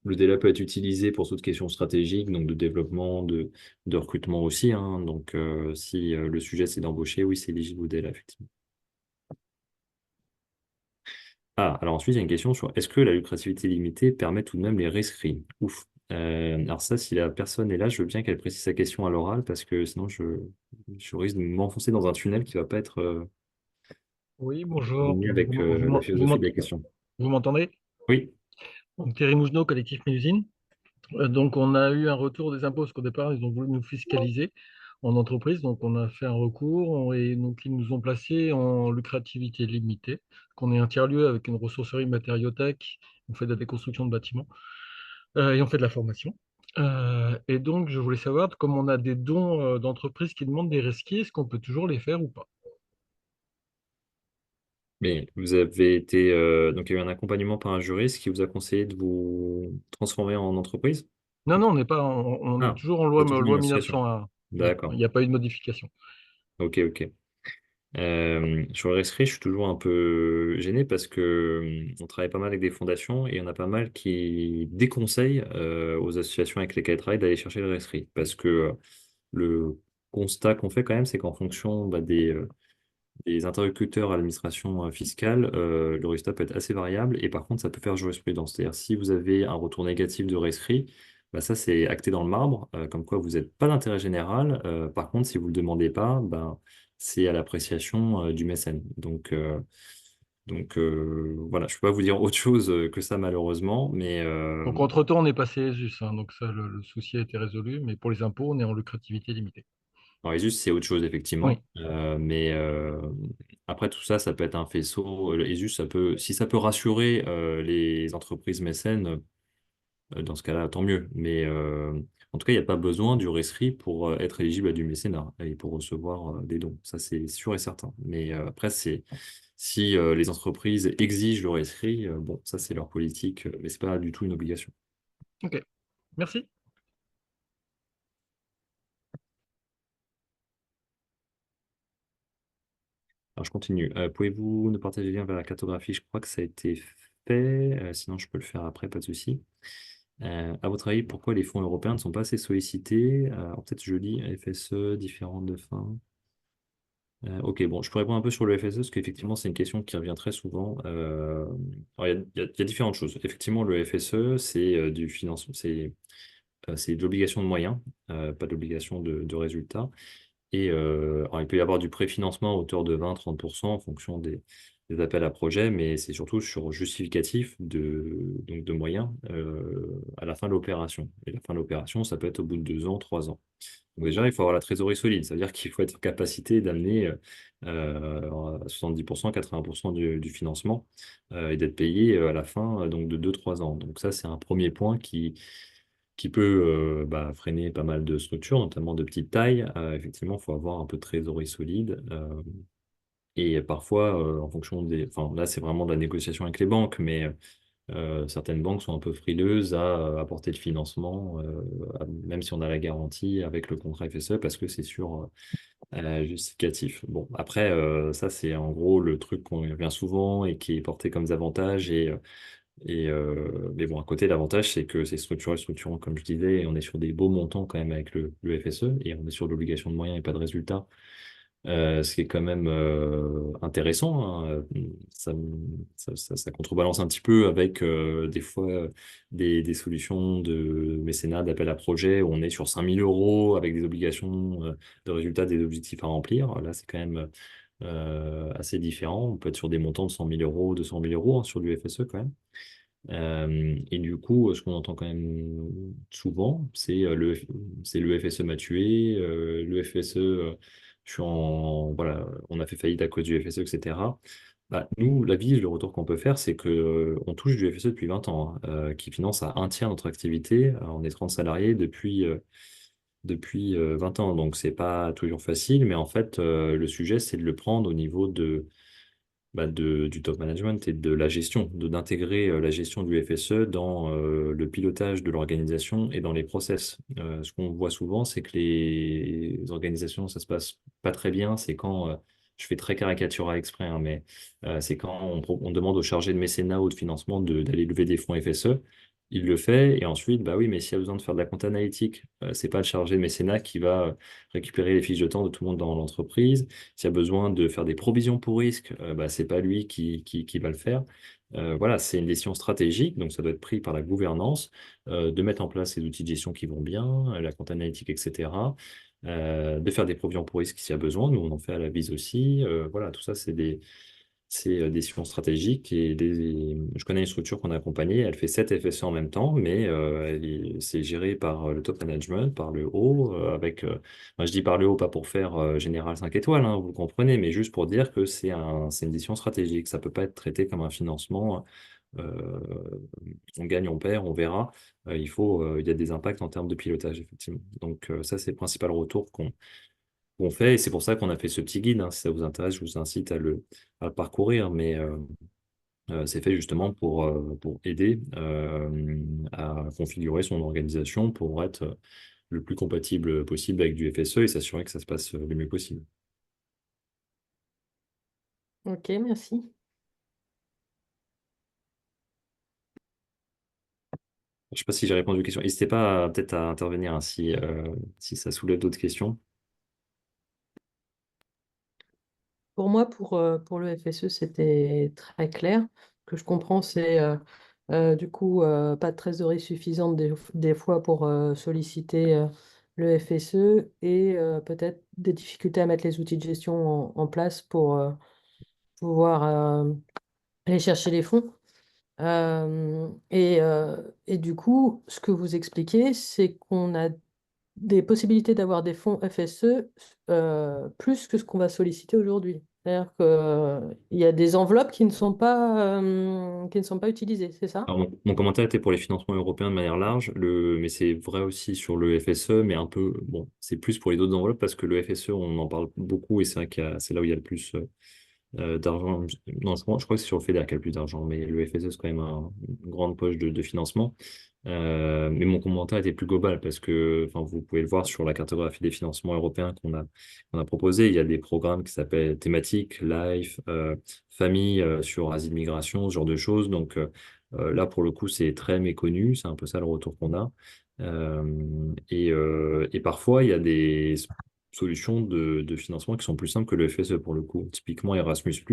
le DELA peut être utilisé pour toutes questions stratégiques, donc de développement, de recrutement aussi, hein. Donc, si le sujet c'est d'embaucher, oui, c'est éligible au DELA, effectivement. Ah, alors ensuite, il y a une question sur est-ce que la lucrativité limitée permet tout de même les rescrits? Ouf. Alors ça, si la personne est là, je veux bien qu'elle précise sa question à l'oral parce que sinon, je risque de m'enfoncer dans un tunnel qui va pas être Oui, bonjour. aligné avec la philosophie de la question. Vous m'entendez? Oui, Donc, Thierry Mougenot, collectif Mélusine. Donc, on a eu un retour des impôts, parce qu'au départ, ils ont voulu nous fiscaliser en entreprise. Donc, on a fait un recours et donc, ils nous ont placé en lucrativité limitée. On est un tiers-lieu avec une ressourcerie matériothèque. On fait de la déconstruction de bâtiments et on fait de la formation. Et donc, je voulais savoir, comme on a des dons d'entreprises qui demandent des rescrits, est-ce qu'on peut toujours les faire ou pas? mais vous avez été donc il y a eu un accompagnement par un juriste qui vous a conseillé de vous transformer en entreprise? Non, non, on n'est pas, on est Ah, toujours en vous loi, êtes toujours loi une association. 1901. Il D'accord. n'y a pas eu de modification. Ok, ok. Sur le rescrit, je suis toujours un peu gêné parce que on travaille pas mal avec des fondations et il y en a pas mal qui déconseillent aux associations avec lesquelles elles travaillent d'aller chercher le rescrit. Parce que le constat qu'on fait quand même, c'est qu'en fonction bah, des interlocuteurs à l'administration fiscale, le résultat peut être assez variable et par contre, ça peut faire jurisprudence. C'est-à-dire, si vous avez un retour négatif de rescrit, bah, ça, c'est acté dans le marbre, comme quoi vous n'êtes pas d'intérêt général. Par contre, si vous ne le demandez pas, bah, c'est à l'appréciation du mécène. Donc, Donc voilà, je peux pas vous dire autre chose que ça malheureusement, mais Donc, entre-temps, on est passé ESUS, hein, donc ça, le souci a été résolu, mais pour les impôts, on est en lucrativité limitée. alors, Isus, c'est autre chose Oui, effectivement. Mais après tout ça, ça peut être un faisceau. Le Isus, ça peut, si ça peut rassurer les entreprises mécènes, dans ce cas-là, tant mieux. Mais en tout cas, il n'y a pas besoin du rescrit pour être éligible à du mécénat et pour recevoir des dons. Ça, c'est sûr et certain. Mais après, c'est si les entreprises exigent le rescrit, bon, ça, c'est leur politique, mais c'est pas du tout une obligation. ok. Merci. Alors, je continue. Pouvez-vous nous partager le lien vers la cartographie? Je crois que ça a été fait. Sinon, je peux le faire après, pas de souci. À votre avis, pourquoi les fonds européens ne sont pas assez sollicités? Alors, peut-être je lis FSE, différentes de fin. Ok, bon, je peux répondre un peu sur le FSE, parce qu'effectivement, c'est une question qui revient très souvent. Alors, il y a différentes choses. Effectivement, le FSE, c'est du financement, c'est de l'obligation de moyens, pas d'obligation de résultats. Et alors, il peut y avoir du préfinancement à hauteur de 20-30% en fonction des appels à projets, mais c'est surtout sur justificatif donc de moyens à la fin de l'opération. Et la fin de l'opération, ça peut être au bout de 2 ans, 3 ans. Donc déjà, il faut avoir la trésorerie solide, c'est-à-dire qu'il faut être en capacité d'amener 70%, 80% du financement et d'être payé à la fin donc de 2-3 ans. Donc ça, c'est un premier point qui peut freiner pas mal de structures, notamment de petite taille. Effectivement, il faut avoir un peu de trésorerie solide. Et parfois, en fonction des... Enfin, là, c'est vraiment de la négociation avec les banques, mais certaines banques sont un peu frileuses à apporter le financement, même si on a la garantie avec le contrat FSE, parce que c'est sur justificatif. Bon, après, ça, c'est en gros le truc qu'on revient souvent et qui est porté comme des avantages. Mais bon, à côté, l'avantage, c'est que c'est structurel, structurant, comme je disais, et on est sur des beaux montants quand même avec le FSE, et on est sur l'obligation de moyens et pas de résultats, ce qui est quand même intéressant, hein. Ça contrebalance un petit peu avec des fois des solutions de mécénat, d'appel à projet, où on est sur 5 000 € avec des obligations de résultats, des objectifs à remplir. Là, c'est quand même assez différent. On peut être sur des montants de 100 000 €, 200 000 € hein, sur du FSE quand même. Et du coup, ce qu'on entend quand même souvent, c'est le FSE m'a tué, le FSE, voilà, on a fait faillite à cause du FSE, etc. Bah, nous, l'avis, le retour qu'on peut faire, c'est que on touche du FSE depuis 20 ans, hein, qui finance à un tiers notre activité. On est 30 salariés depuis 20 ans, donc c'est pas toujours facile, mais en fait, le sujet, c'est de le prendre au niveau du top management et de la gestion, d'intégrer la gestion du FSE dans le pilotage de l'organisation et dans les process. Ce qu'on voit souvent, c'est que les organisations, ça se passe pas très bien. C'est quand, je fais très caricatural exprès, hein, mais c'est quand on demande au chargé de mécénat ou de financement d'aller lever des fonds FSE. Il le fait et ensuite, bah oui, mais s'il y a besoin de faire de la compta analytique, c'est pas le chargé de mécénat qui va récupérer les fiches de temps de tout le monde dans l'entreprise. S'il y a besoin de faire des provisions pour risque, bah, c'est pas lui qui va le faire. Voilà, c'est une décision stratégique, donc ça doit être pris par la gouvernance, de mettre en place ces outils de gestion qui vont bien, la compte analytique, etc. De faire des provisions pour risque s'il y a besoin. Nous, on en fait à la base aussi. Voilà, tout ça, c'est des décisions stratégiques je connais une structure qu'on a accompagnée, elle fait 7 FSE en même temps, mais c'est géré par le top management, par le haut, moi je dis par le haut, pas pour faire général 5 étoiles, hein, vous comprenez, mais juste pour dire que c'est une décision stratégique, ça peut pas être traité comme un financement, euh, on gagne, on perd, on verra. Il y a des impacts en termes de pilotage, effectivement. Donc ça, c'est le principal retour qu'on fait, et c'est pour ça qu'on a fait ce petit guide, hein. Si ça vous intéresse, je vous incite à le parcourir, mais c'est fait justement pour aider à configurer son organisation pour être le plus compatible possible avec du FSE et s'assurer que ça se passe le mieux possible. Ok, merci. Je ne sais pas si j'ai répondu aux questions. N'hésitez pas peut-être à intervenir hein, si ça soulève d'autres questions. Pour moi, pour le FSE, c'était très clair. Ce que je comprends, c'est du coup pas de trésorerie suffisante des fois pour solliciter le FSE et peut-être des difficultés à mettre les outils de gestion en place pour pouvoir aller chercher les fonds. Et du coup, ce que vous expliquez, c'est qu'on a des possibilités d'avoir des fonds FSE plus que ce qu'on va solliciter aujourd'hui. C'est-à-dire qu'il y a des enveloppes qui ne sont pas utilisées, c'est ça? Alors, mon commentaire était pour les financements européens de manière large, mais c'est vrai aussi sur le FSE, mais un peu, bon, c'est plus pour les autres enveloppes parce que le FSE, on en parle beaucoup et c'est vrai c'est là où il y a le plus d'argent. Non, je crois que c'est sur le FEDER qu'il y a le plus d'argent, mais le FSE, c'est quand même une grande poche de financement. Mais mon commentaire était plus global parce que enfin, vous pouvez le voir sur la cartographie des financements européens qu'on a proposé. Il y a des programmes qui s'appellent thématiques, LIFE, famille sur asile migration, ce genre de choses. Donc là, pour le coup, c'est très méconnu. C'est un peu ça le retour qu'on a. Et parfois, il y a des solutions de financement qui sont plus simples que le FSE pour le coup. Typiquement Erasmus+.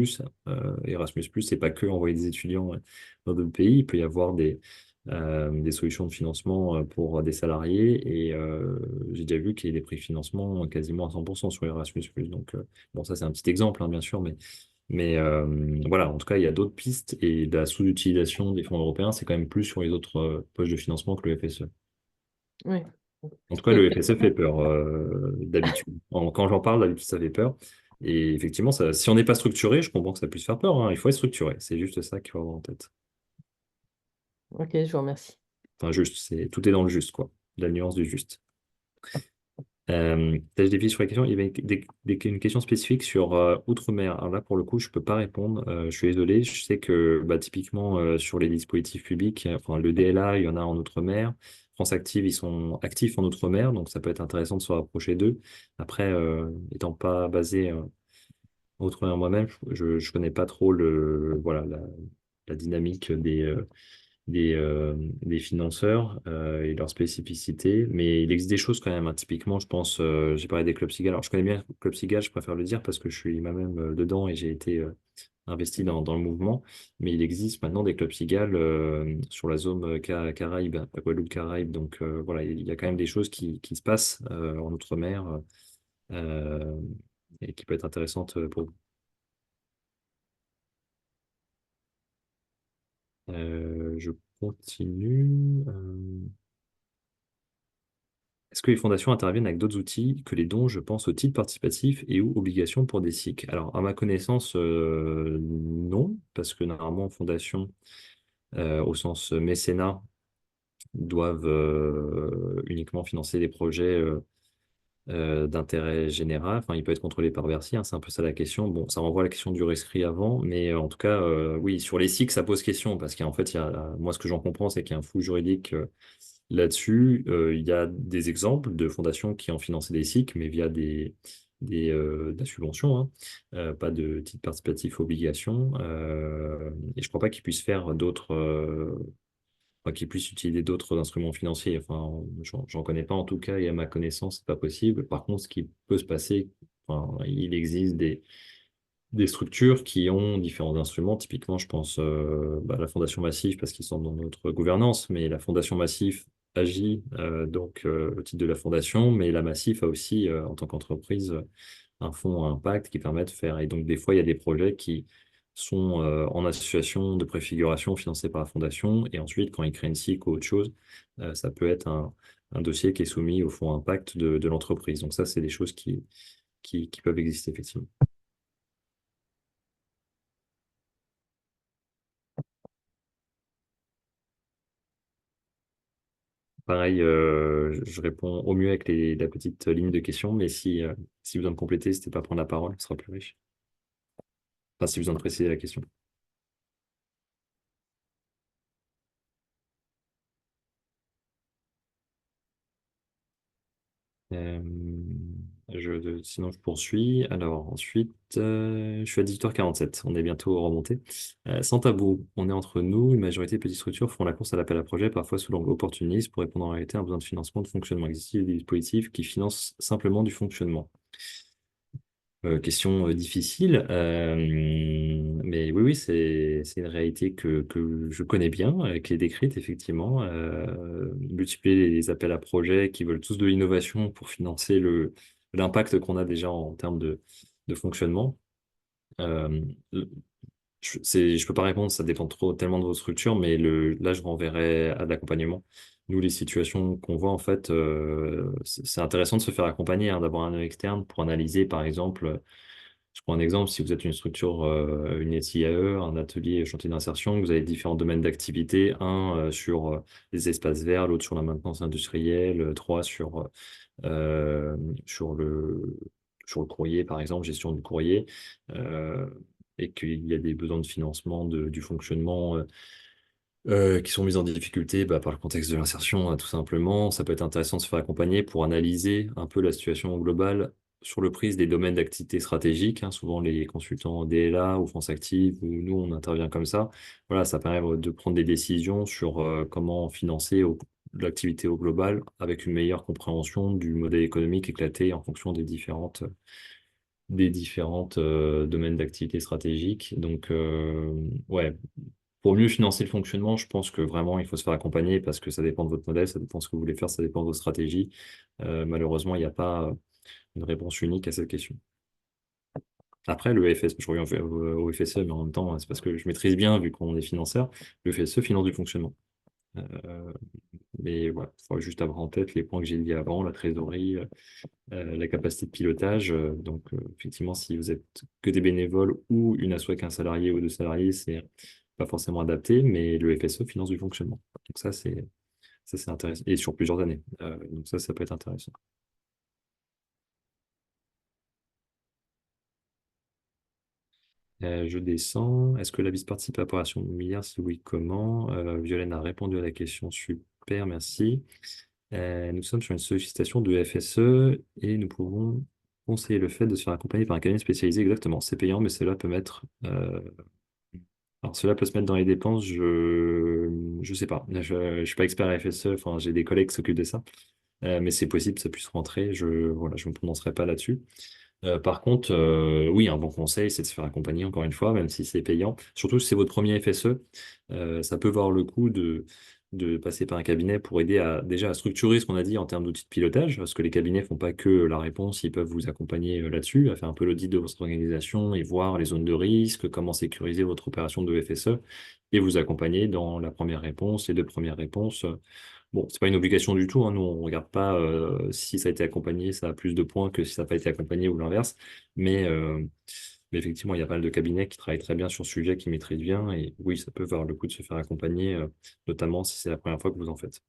Erasmus+, c'est pas que envoyer des étudiants dans d'autres pays. Il peut y avoir des solutions de financement pour des salariés et j'ai déjà vu qu'il y a des prix de financement quasiment à 100% sur Erasmus+. Donc, bon, ça c'est un petit exemple, hein, bien sûr, mais voilà, en tout cas, il y a d'autres pistes et la sous-utilisation des fonds européens, c'est quand même plus sur les autres poches de financement que le FSE. Oui. En tout cas, le FSE fait peur d'habitude. Quand j'en parle, d'habitude, ça fait peur. Et effectivement, si on n'est pas structuré, je comprends que ça puisse faire peur, hein. Il faut être structuré. C'est juste ça qu'il faut avoir en tête. Ok, je vous remercie. Enfin, juste, tout est dans le juste, quoi. La nuance du juste. Tâche des filles sur la question. Il y avait une question spécifique sur Outre-mer. Alors là, pour le coup, je ne peux pas répondre. Je suis désolé. Je sais que bah, typiquement sur les dispositifs publics, enfin, le DLA, il y en a en Outre-mer. France Active, ils sont actifs en Outre-mer, donc ça peut être intéressant de se rapprocher d'eux. Après, étant pas basé en Outre-mer moi-même, je ne connais pas trop voilà, la dynamique des financeurs et leurs spécificités. Mais il existe des choses quand même, hein. Typiquement, je pense, j'ai parlé des clubs Sigal. Alors, je connais bien Club Sigal, je préfère le dire parce que je suis moi-même dedans et j'ai été investi dans le mouvement. Mais il existe maintenant des clubs Sigal sur la zone Caraïbe, la Guadeloupe-Caraïbe. Donc, voilà, il y a quand même des choses qui se passent en Outre-mer euh, et qui peuvent être intéressantes pour vous. Je continue. Est-ce que les fondations interviennent avec d'autres outils que les dons, je pense aux titres participatifs et ou obligations pour des SIC? Alors, à ma connaissance, non, parce que normalement, fondations, au sens mécénat, doivent uniquement financer des projets d'intérêt général. Enfin, il peut être contrôlé par Bercy, hein, c'est un peu ça la question. Bon, ça renvoie à la question du rescrit avant, mais en tout cas, oui, sur les SIC, ça pose question, parce qu'en fait, moi, ce que j'en comprends, c'est qu'il y a un flou juridique là-dessus. Il y a des exemples de fondations qui ont financé des SIC, mais via de la subvention, hein, pas de titre participatif obligation. Et je ne crois pas qu'ils puissent faire d'autres, enfin, qu'ils puissent utiliser d'autres instruments financiers. Enfin, j'en connais pas en tout cas, et à ma connaissance, c'est pas possible. Par contre, ce qui peut se passer, enfin, il existe des structures qui ont différents instruments. Typiquement, je pense à la Fondation Massif parce qu'ils sont dans notre gouvernance, mais la Fondation Massif agit donc au titre de la fondation, mais la Massif a aussi, en tant qu'entreprise, un fonds à impact qui permet de faire. Et donc, des fois, il y a des projets qui sont en association de préfiguration financés par la fondation, et ensuite, quand ils créent une SIC ou autre chose, ça peut être un dossier qui est soumis au fonds impact de l'entreprise. Donc ça, c'est des choses qui peuvent exister effectivement. Pareil, je réponds au mieux avec la petite ligne de questions, mais si besoin de compléter, n'hésitez pas à prendre la parole, ce sera plus riche. Enfin, si besoin de préciser la question. Euh, sinon, je poursuis. Alors, ensuite, je suis à 18h47. On est bientôt remonté. Sans tabou, on est entre nous. Une majorité de petites structures font la course à l'appel à projet, parfois sous l'angle opportuniste, pour répondre en réalité à un besoin de financement de fonctionnement. Existe-t-il des dispositifs qui financent simplement du fonctionnement? Question difficile, mais oui, oui, c'est une réalité que je connais bien, qui est décrite effectivement. Multiplier les appels à projets qui veulent tous de l'innovation pour financer l'impact qu'on a déjà en termes de fonctionnement. Euh, Je peux pas répondre, ça dépend tellement de votre structure, mais là, je renverrai à de l'accompagnement. Nous, les situations qu'on voit, en fait, c'est intéressant de se faire accompagner, hein, d'avoir un œil externe pour analyser, par exemple, je prends un exemple, si vous êtes une structure, une SIAE, un atelier chantier d'insertion, vous avez différents domaines d'activité, un sur les espaces verts, l'autre sur la maintenance industrielle, trois euh, sur le, sur le courrier, par exemple, gestion du courrier, euh, et qu'il y a des besoins de financement du fonctionnement qui sont mis en difficulté par le contexte de l'insertion, tout simplement. Ça peut être intéressant de se faire accompagner pour analyser un peu la situation globale sur le prisme des domaines d'activité stratégiques, hein. Souvent, les consultants DLA ou France Active, ou nous, on intervient comme ça. Voilà, ça permet de prendre des décisions sur comment financer l'activité au global avec une meilleure compréhension du modèle économique éclaté en fonction des différentes domaines d'activité stratégiques. Donc, ouais, pour mieux financer le fonctionnement, je pense que vraiment, il faut se faire accompagner parce que ça dépend de votre modèle, ça dépend de ce que vous voulez faire, ça dépend de vos stratégies. Malheureusement, il n'y a pas une réponse unique à cette question. Après, le FS, je reviens au FSE, mais en même temps, c'est parce que je maîtrise bien, vu qu'on est financeur, le FSE finance du fonctionnement. Euh, mais voilà, il faut juste avoir en tête les points que j'ai dit avant, la trésorerie, la capacité de pilotage. Donc, effectivement, si vous êtes que des bénévoles ou une asso avec un salarié ou deux salariés, c'est pas forcément adapté, mais le FSE finance du fonctionnement. Donc, ça, c'est intéressant. Et sur plusieurs années. Donc, ça peut être intéressant. Je descends. Est-ce que la BIS participe à l'opération immobilière? Si oui, comment? Violaine a répondu à la question. Super, merci. Nous sommes sur une sollicitation de FSE et nous pouvons conseiller le fait de se faire accompagner par un cabinet spécialisé. Exactement, c'est payant, mais cela peut se mettre dans les dépenses. Je sais pas. Je suis pas expert FSE. Enfin, j'ai des collègues qui s'occupent de ça. Mais c'est possible que ça puisse rentrer. Voilà, je me prononcerai pas là-dessus. Par contre, oui, un bon conseil, c'est de se faire accompagner, encore une fois, même si c'est payant. Surtout si c'est votre premier FSE, ça peut valoir le coup de passer par un cabinet pour aider déjà à structurer ce qu'on a dit en termes d'outils de pilotage, parce que les cabinets font pas que la réponse, ils peuvent vous accompagner là-dessus, à faire un peu l'audit de votre organisation et voir les zones de risque, comment sécuriser votre opération de FSE, et vous accompagner dans la première réponse, les deux premières réponses. Bon, c'est pas une obligation du tout, hein. Nous, on regarde pas si ça a été accompagné, ça a plus de points que si ça n'a pas été accompagné ou l'inverse. Mais, euh, mais effectivement, il y a pas mal de cabinets qui travaillent très bien sur ce sujet, qui maîtrisent bien. Et oui, ça peut valoir le coup de se faire accompagner, notamment si c'est la première fois que vous en faites.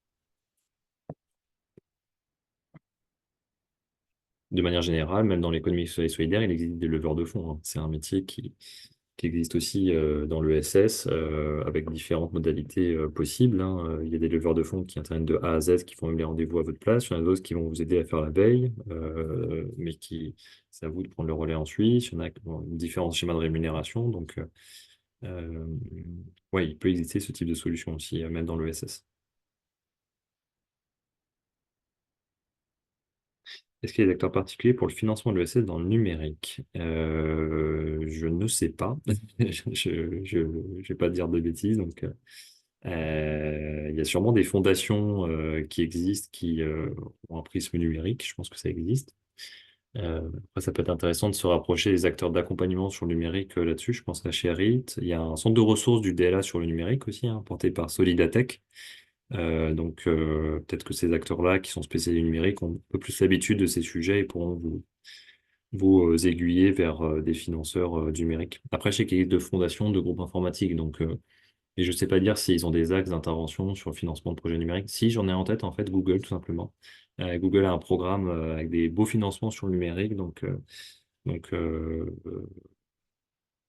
De manière générale, même dans l'économie sociale et solidaire, il existe des leveurs de fonds, hein. C'est un métier qui existe aussi dans l'ESS avec différentes modalités possibles, hein. Il y a des leveurs de fonds qui interviennent de A à Z, qui font même les rendez-vous à votre place. Il y en a d'autres qui vont vous aider à faire la veille, mais c'est à vous de prendre le relais ensuite. Il y en a qui ont différents schémas de rémunération. Donc, euh, ouais, il peut exister ce type de solution aussi, même dans l'ESS. Est-ce qu'il y a des acteurs particuliers pour le financement de l'ESS dans le numérique? Je ne sais pas. Je vais pas dire de bêtises. Donc, il y a sûrement des fondations qui existent qui ont un prisme numérique. Je pense que ça existe. Après, ça peut être intéressant de se rapprocher des acteurs d'accompagnement sur le numérique là-dessus. Je pense à Sherit. Il y a un centre de ressources du DLA sur le numérique aussi, hein, porté par Solidatech. Donc, peut-être que ces acteurs-là, qui sont spécialisés numérique, ont un peu plus l'habitude de ces sujets et pourront vous aiguiller vers des financeurs du numérique. Après, je sais qu'il y a de fondations, de groupes informatiques, donc, et je ne sais pas dire s'ils ont des axes d'intervention sur le financement de projets numériques. Si, j'en ai en tête, en fait, Google, tout simplement. Google a un programme avec des beaux financements sur le numérique, donc, donc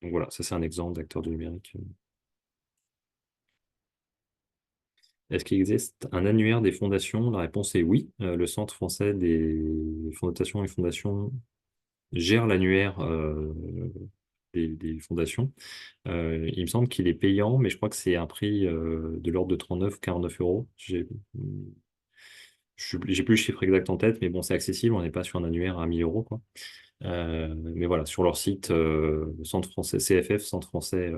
voilà, ça c'est un exemple d'acteur du numérique. Est-ce qu'il existe un annuaire des fondations? La réponse est oui. Le Centre français des fondations et fondations gère l'annuaire des fondations. Il me semble qu'il est payant, mais je crois que c'est un prix de l'ordre de 39-49 euros. J'ai plus le chiffre exact en tête, mais bon, c'est accessible. On n'est pas sur un annuaire à 1000 euros, quoi. Mais voilà, sur leur site, Centre français, CFF, Centre français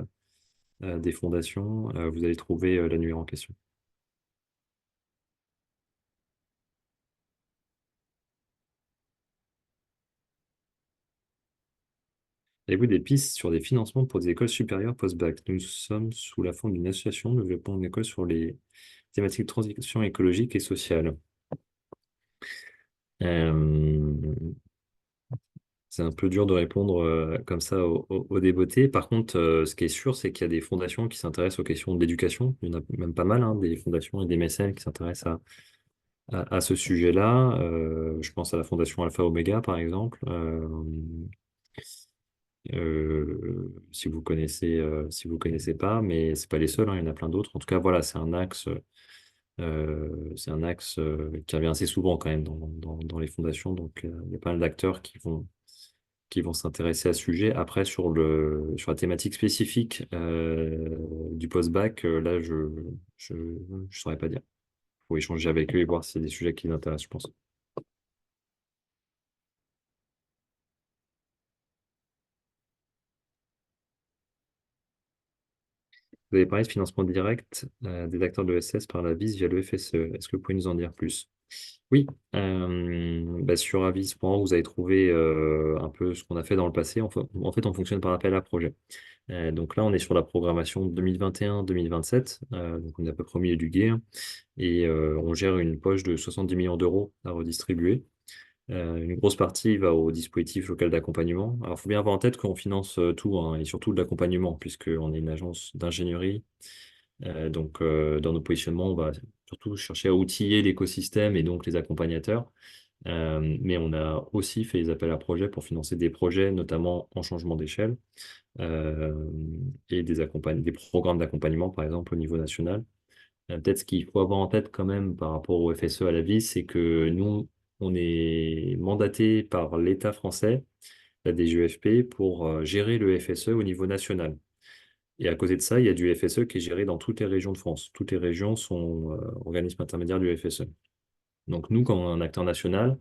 des fondations, vous allez trouver l'annuaire en question. Avez-vous des pistes sur des financements pour des écoles supérieures post-bac? Nous sommes sous la forme d'une association, nous développons une école sur les thématiques de transition écologique et sociale. Euh, c'est un peu dur de répondre comme ça au débeauté. Par contre, ce qui est sûr, c'est qu'il y a des fondations qui s'intéressent aux questions d'éducation. Il y en a même pas mal, hein, des fondations et des mécènes qui s'intéressent à ce sujet-là. Je pense à la fondation Alpha Omega, par exemple. Si vous connaissez pas, mais c'est pas les seuls, hein, il y en a plein d'autres. En tout cas, voilà, c'est un axe qui revient assez souvent quand même dans les fondations. Donc, il y a pas mal d'acteurs qui vont s'intéresser à ce sujet. Après, sur la thématique spécifique du post-bac, là, je, je saurais pas dire. Il faut échanger avec eux et voir si c'est des sujets qui les intéressent, je pense. Vous avez parlé de financement direct des acteurs de l'ESS par la VIS via le FSE. Est-ce que vous pouvez nous en dire plus? Oui, bah, sur avis.org, vous avez trouvé un peu ce qu'on a fait dans le passé. En fait, on fonctionne par appel à projet. Donc là, on est sur la programmation 2021-2027. Donc on est à peu près au milieu du gué, hein, et on gère une poche de 70 millions d'euros à redistribuer. Une grosse partie va au dispositif local d'accompagnement. Alors, il faut bien avoir en tête qu'on finance tout, hein, et surtout de l'accompagnement, puisqu'on est une agence d'ingénierie. Donc, dans nos positionnements, on va surtout chercher à outiller l'écosystème et donc les accompagnateurs. Mais on a aussi fait des appels à projets pour financer des projets, notamment en changement d'échelle, euh, et des programmes d'accompagnement, par exemple, au niveau national. Peut-être ce qu'il faut avoir en tête quand même par rapport au FSE à la vie, c'est que nous, on est mandaté par l'État français, la DGEFP, pour gérer le FSE au niveau national. Et à côté de ça, il y a du FSE qui est géré dans toutes les régions de France. Toutes les régions sont organismes intermédiaires du FSE. Donc nous, comme un acteur national,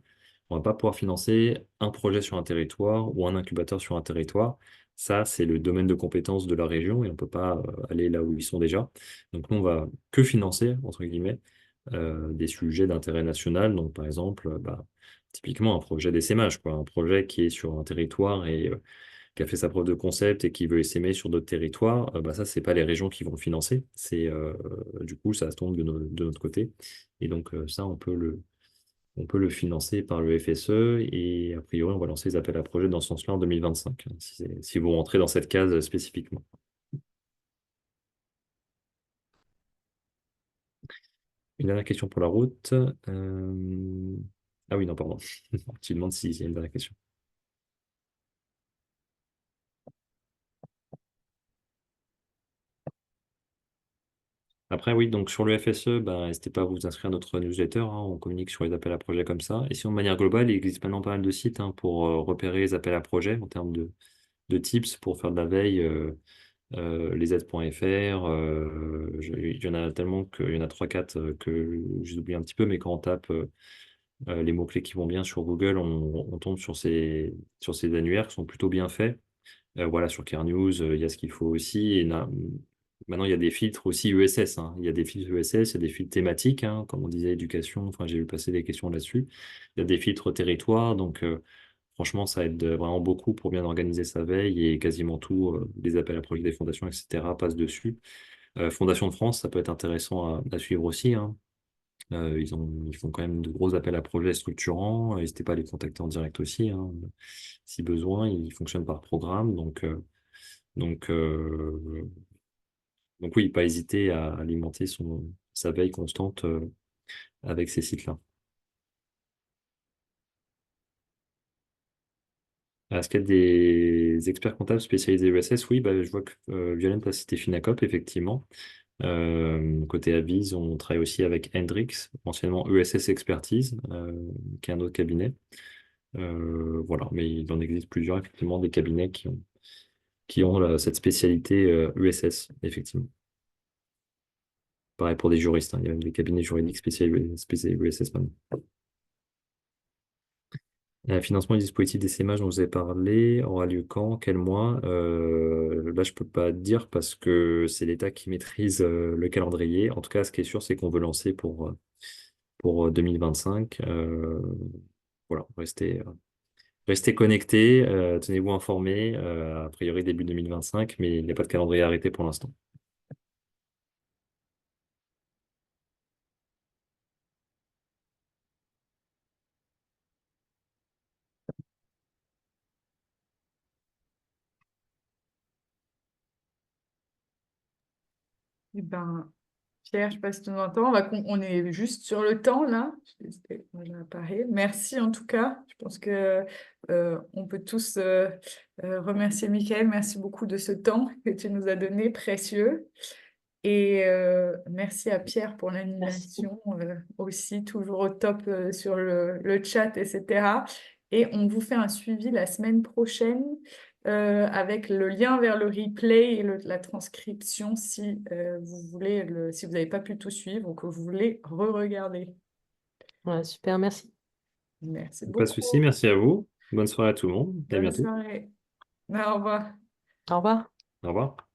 on ne va pas pouvoir financer un projet sur un territoire ou un incubateur sur un territoire. Ça, c'est le domaine de compétence de la région et on ne peut pas aller là où ils sont déjà. Donc nous, on va que financer, entre guillemets, des sujets d'intérêt national. Donc par exemple, typiquement un projet d'essaimage, quoi, un projet qui est sur un territoire et qui a fait sa preuve de concept et qui veut essaimer sur d'autres territoires, ça, c'est pas les régions qui vont le financer. Du coup, ça tombe de notre côté. Et donc, ça, on peut le financer par le FSE et a priori, on va lancer les appels à projets dans ce sens-là en 2025, hein, si vous rentrez dans cette case spécifiquement. Une dernière question pour la route. Ah oui, non, pardon. Tu demandes s'il y a une dernière question. Après, oui, donc sur le FSE, n'hésitez pas à vous inscrire à notre newsletter, hein, on communique sur les appels à projets comme ça. Et sinon, de manière globale, il existe maintenant pas mal de sites, hein, pour repérer les appels à projets en termes de tips pour faire de la veille, lesaides.fr. Il y en a tellement qu'il y en a trois quatre que j'ai oublié un petit peu, mais quand on tape les mots-clés qui vont bien sur Google, on tombe sur ces annuaires qui sont plutôt bien faits. Voilà, sur Care News, il y a ce qu'il faut aussi. Maintenant, il y a des filtres aussi ESS, hein. Il y a des filtres ESS, il y a des filtres thématiques, hein, comme on disait, éducation. Enfin, j'ai vu passer des questions là-dessus. Il y a des filtres territoire. Donc, franchement, ça aide vraiment beaucoup pour bien organiser sa veille et quasiment tout, les appels à projets des fondations, etc., passent dessus. Fondation de France, ça peut être intéressant à suivre aussi, hein. Ils font quand même de gros appels à projets structurants. N'hésitez pas à les contacter en direct aussi, hein, si besoin. Ils fonctionnent par programme. Donc, euh, donc oui, pas hésiter à alimenter sa veille constante avec ces sites-là. Est-ce qu'il y a des experts comptables spécialisés ESS? Oui, je vois que Violaine a cité Finacop, effectivement. Côté Avis, on travaille aussi avec Hendrix, anciennement ESS Expertise, qui est un autre cabinet. Voilà, mais il en existe plusieurs, effectivement, des cabinets qui ont cette spécialité ESS, effectivement. Pareil pour des juristes, hein, il y a même des cabinets juridiques spécialisés ESS maintenant. Financement du dispositif d'essaimage dont vous avez parlé aura lieu quand? Quel mois? Là, je peux pas dire parce que c'est l'État qui maîtrise le calendrier. En tout cas, ce qui est sûr, c'est qu'on veut lancer pour 2025. Voilà, restez Restez connectés, tenez-vous informés, a priori début 2025, mais il n'y a pas de calendrier arrêté pour l'instant. Eh ben, Pierre, je sais pas si tu nous entends, on est juste sur le temps là. Voilà, pareil. Merci en tout cas. Je pense que on peut tous remercier Michael. Merci beaucoup de ce temps que tu nous as donné, précieux. Et merci à Pierre pour Merci. l'animation, aussi toujours au top sur le chat, etc. Et on vous fait un suivi la semaine prochaine avec le lien vers le replay et la transcription si vous voulez, si vous n'avez pas pu tout suivre ou que vous voulez re-regarder. Ouais, super, merci. Merci Pas de souci, beaucoup. merci à vous. Bonne soirée à tout le monde et à Bonne bientôt. soirée. Au revoir. Au revoir. Au revoir.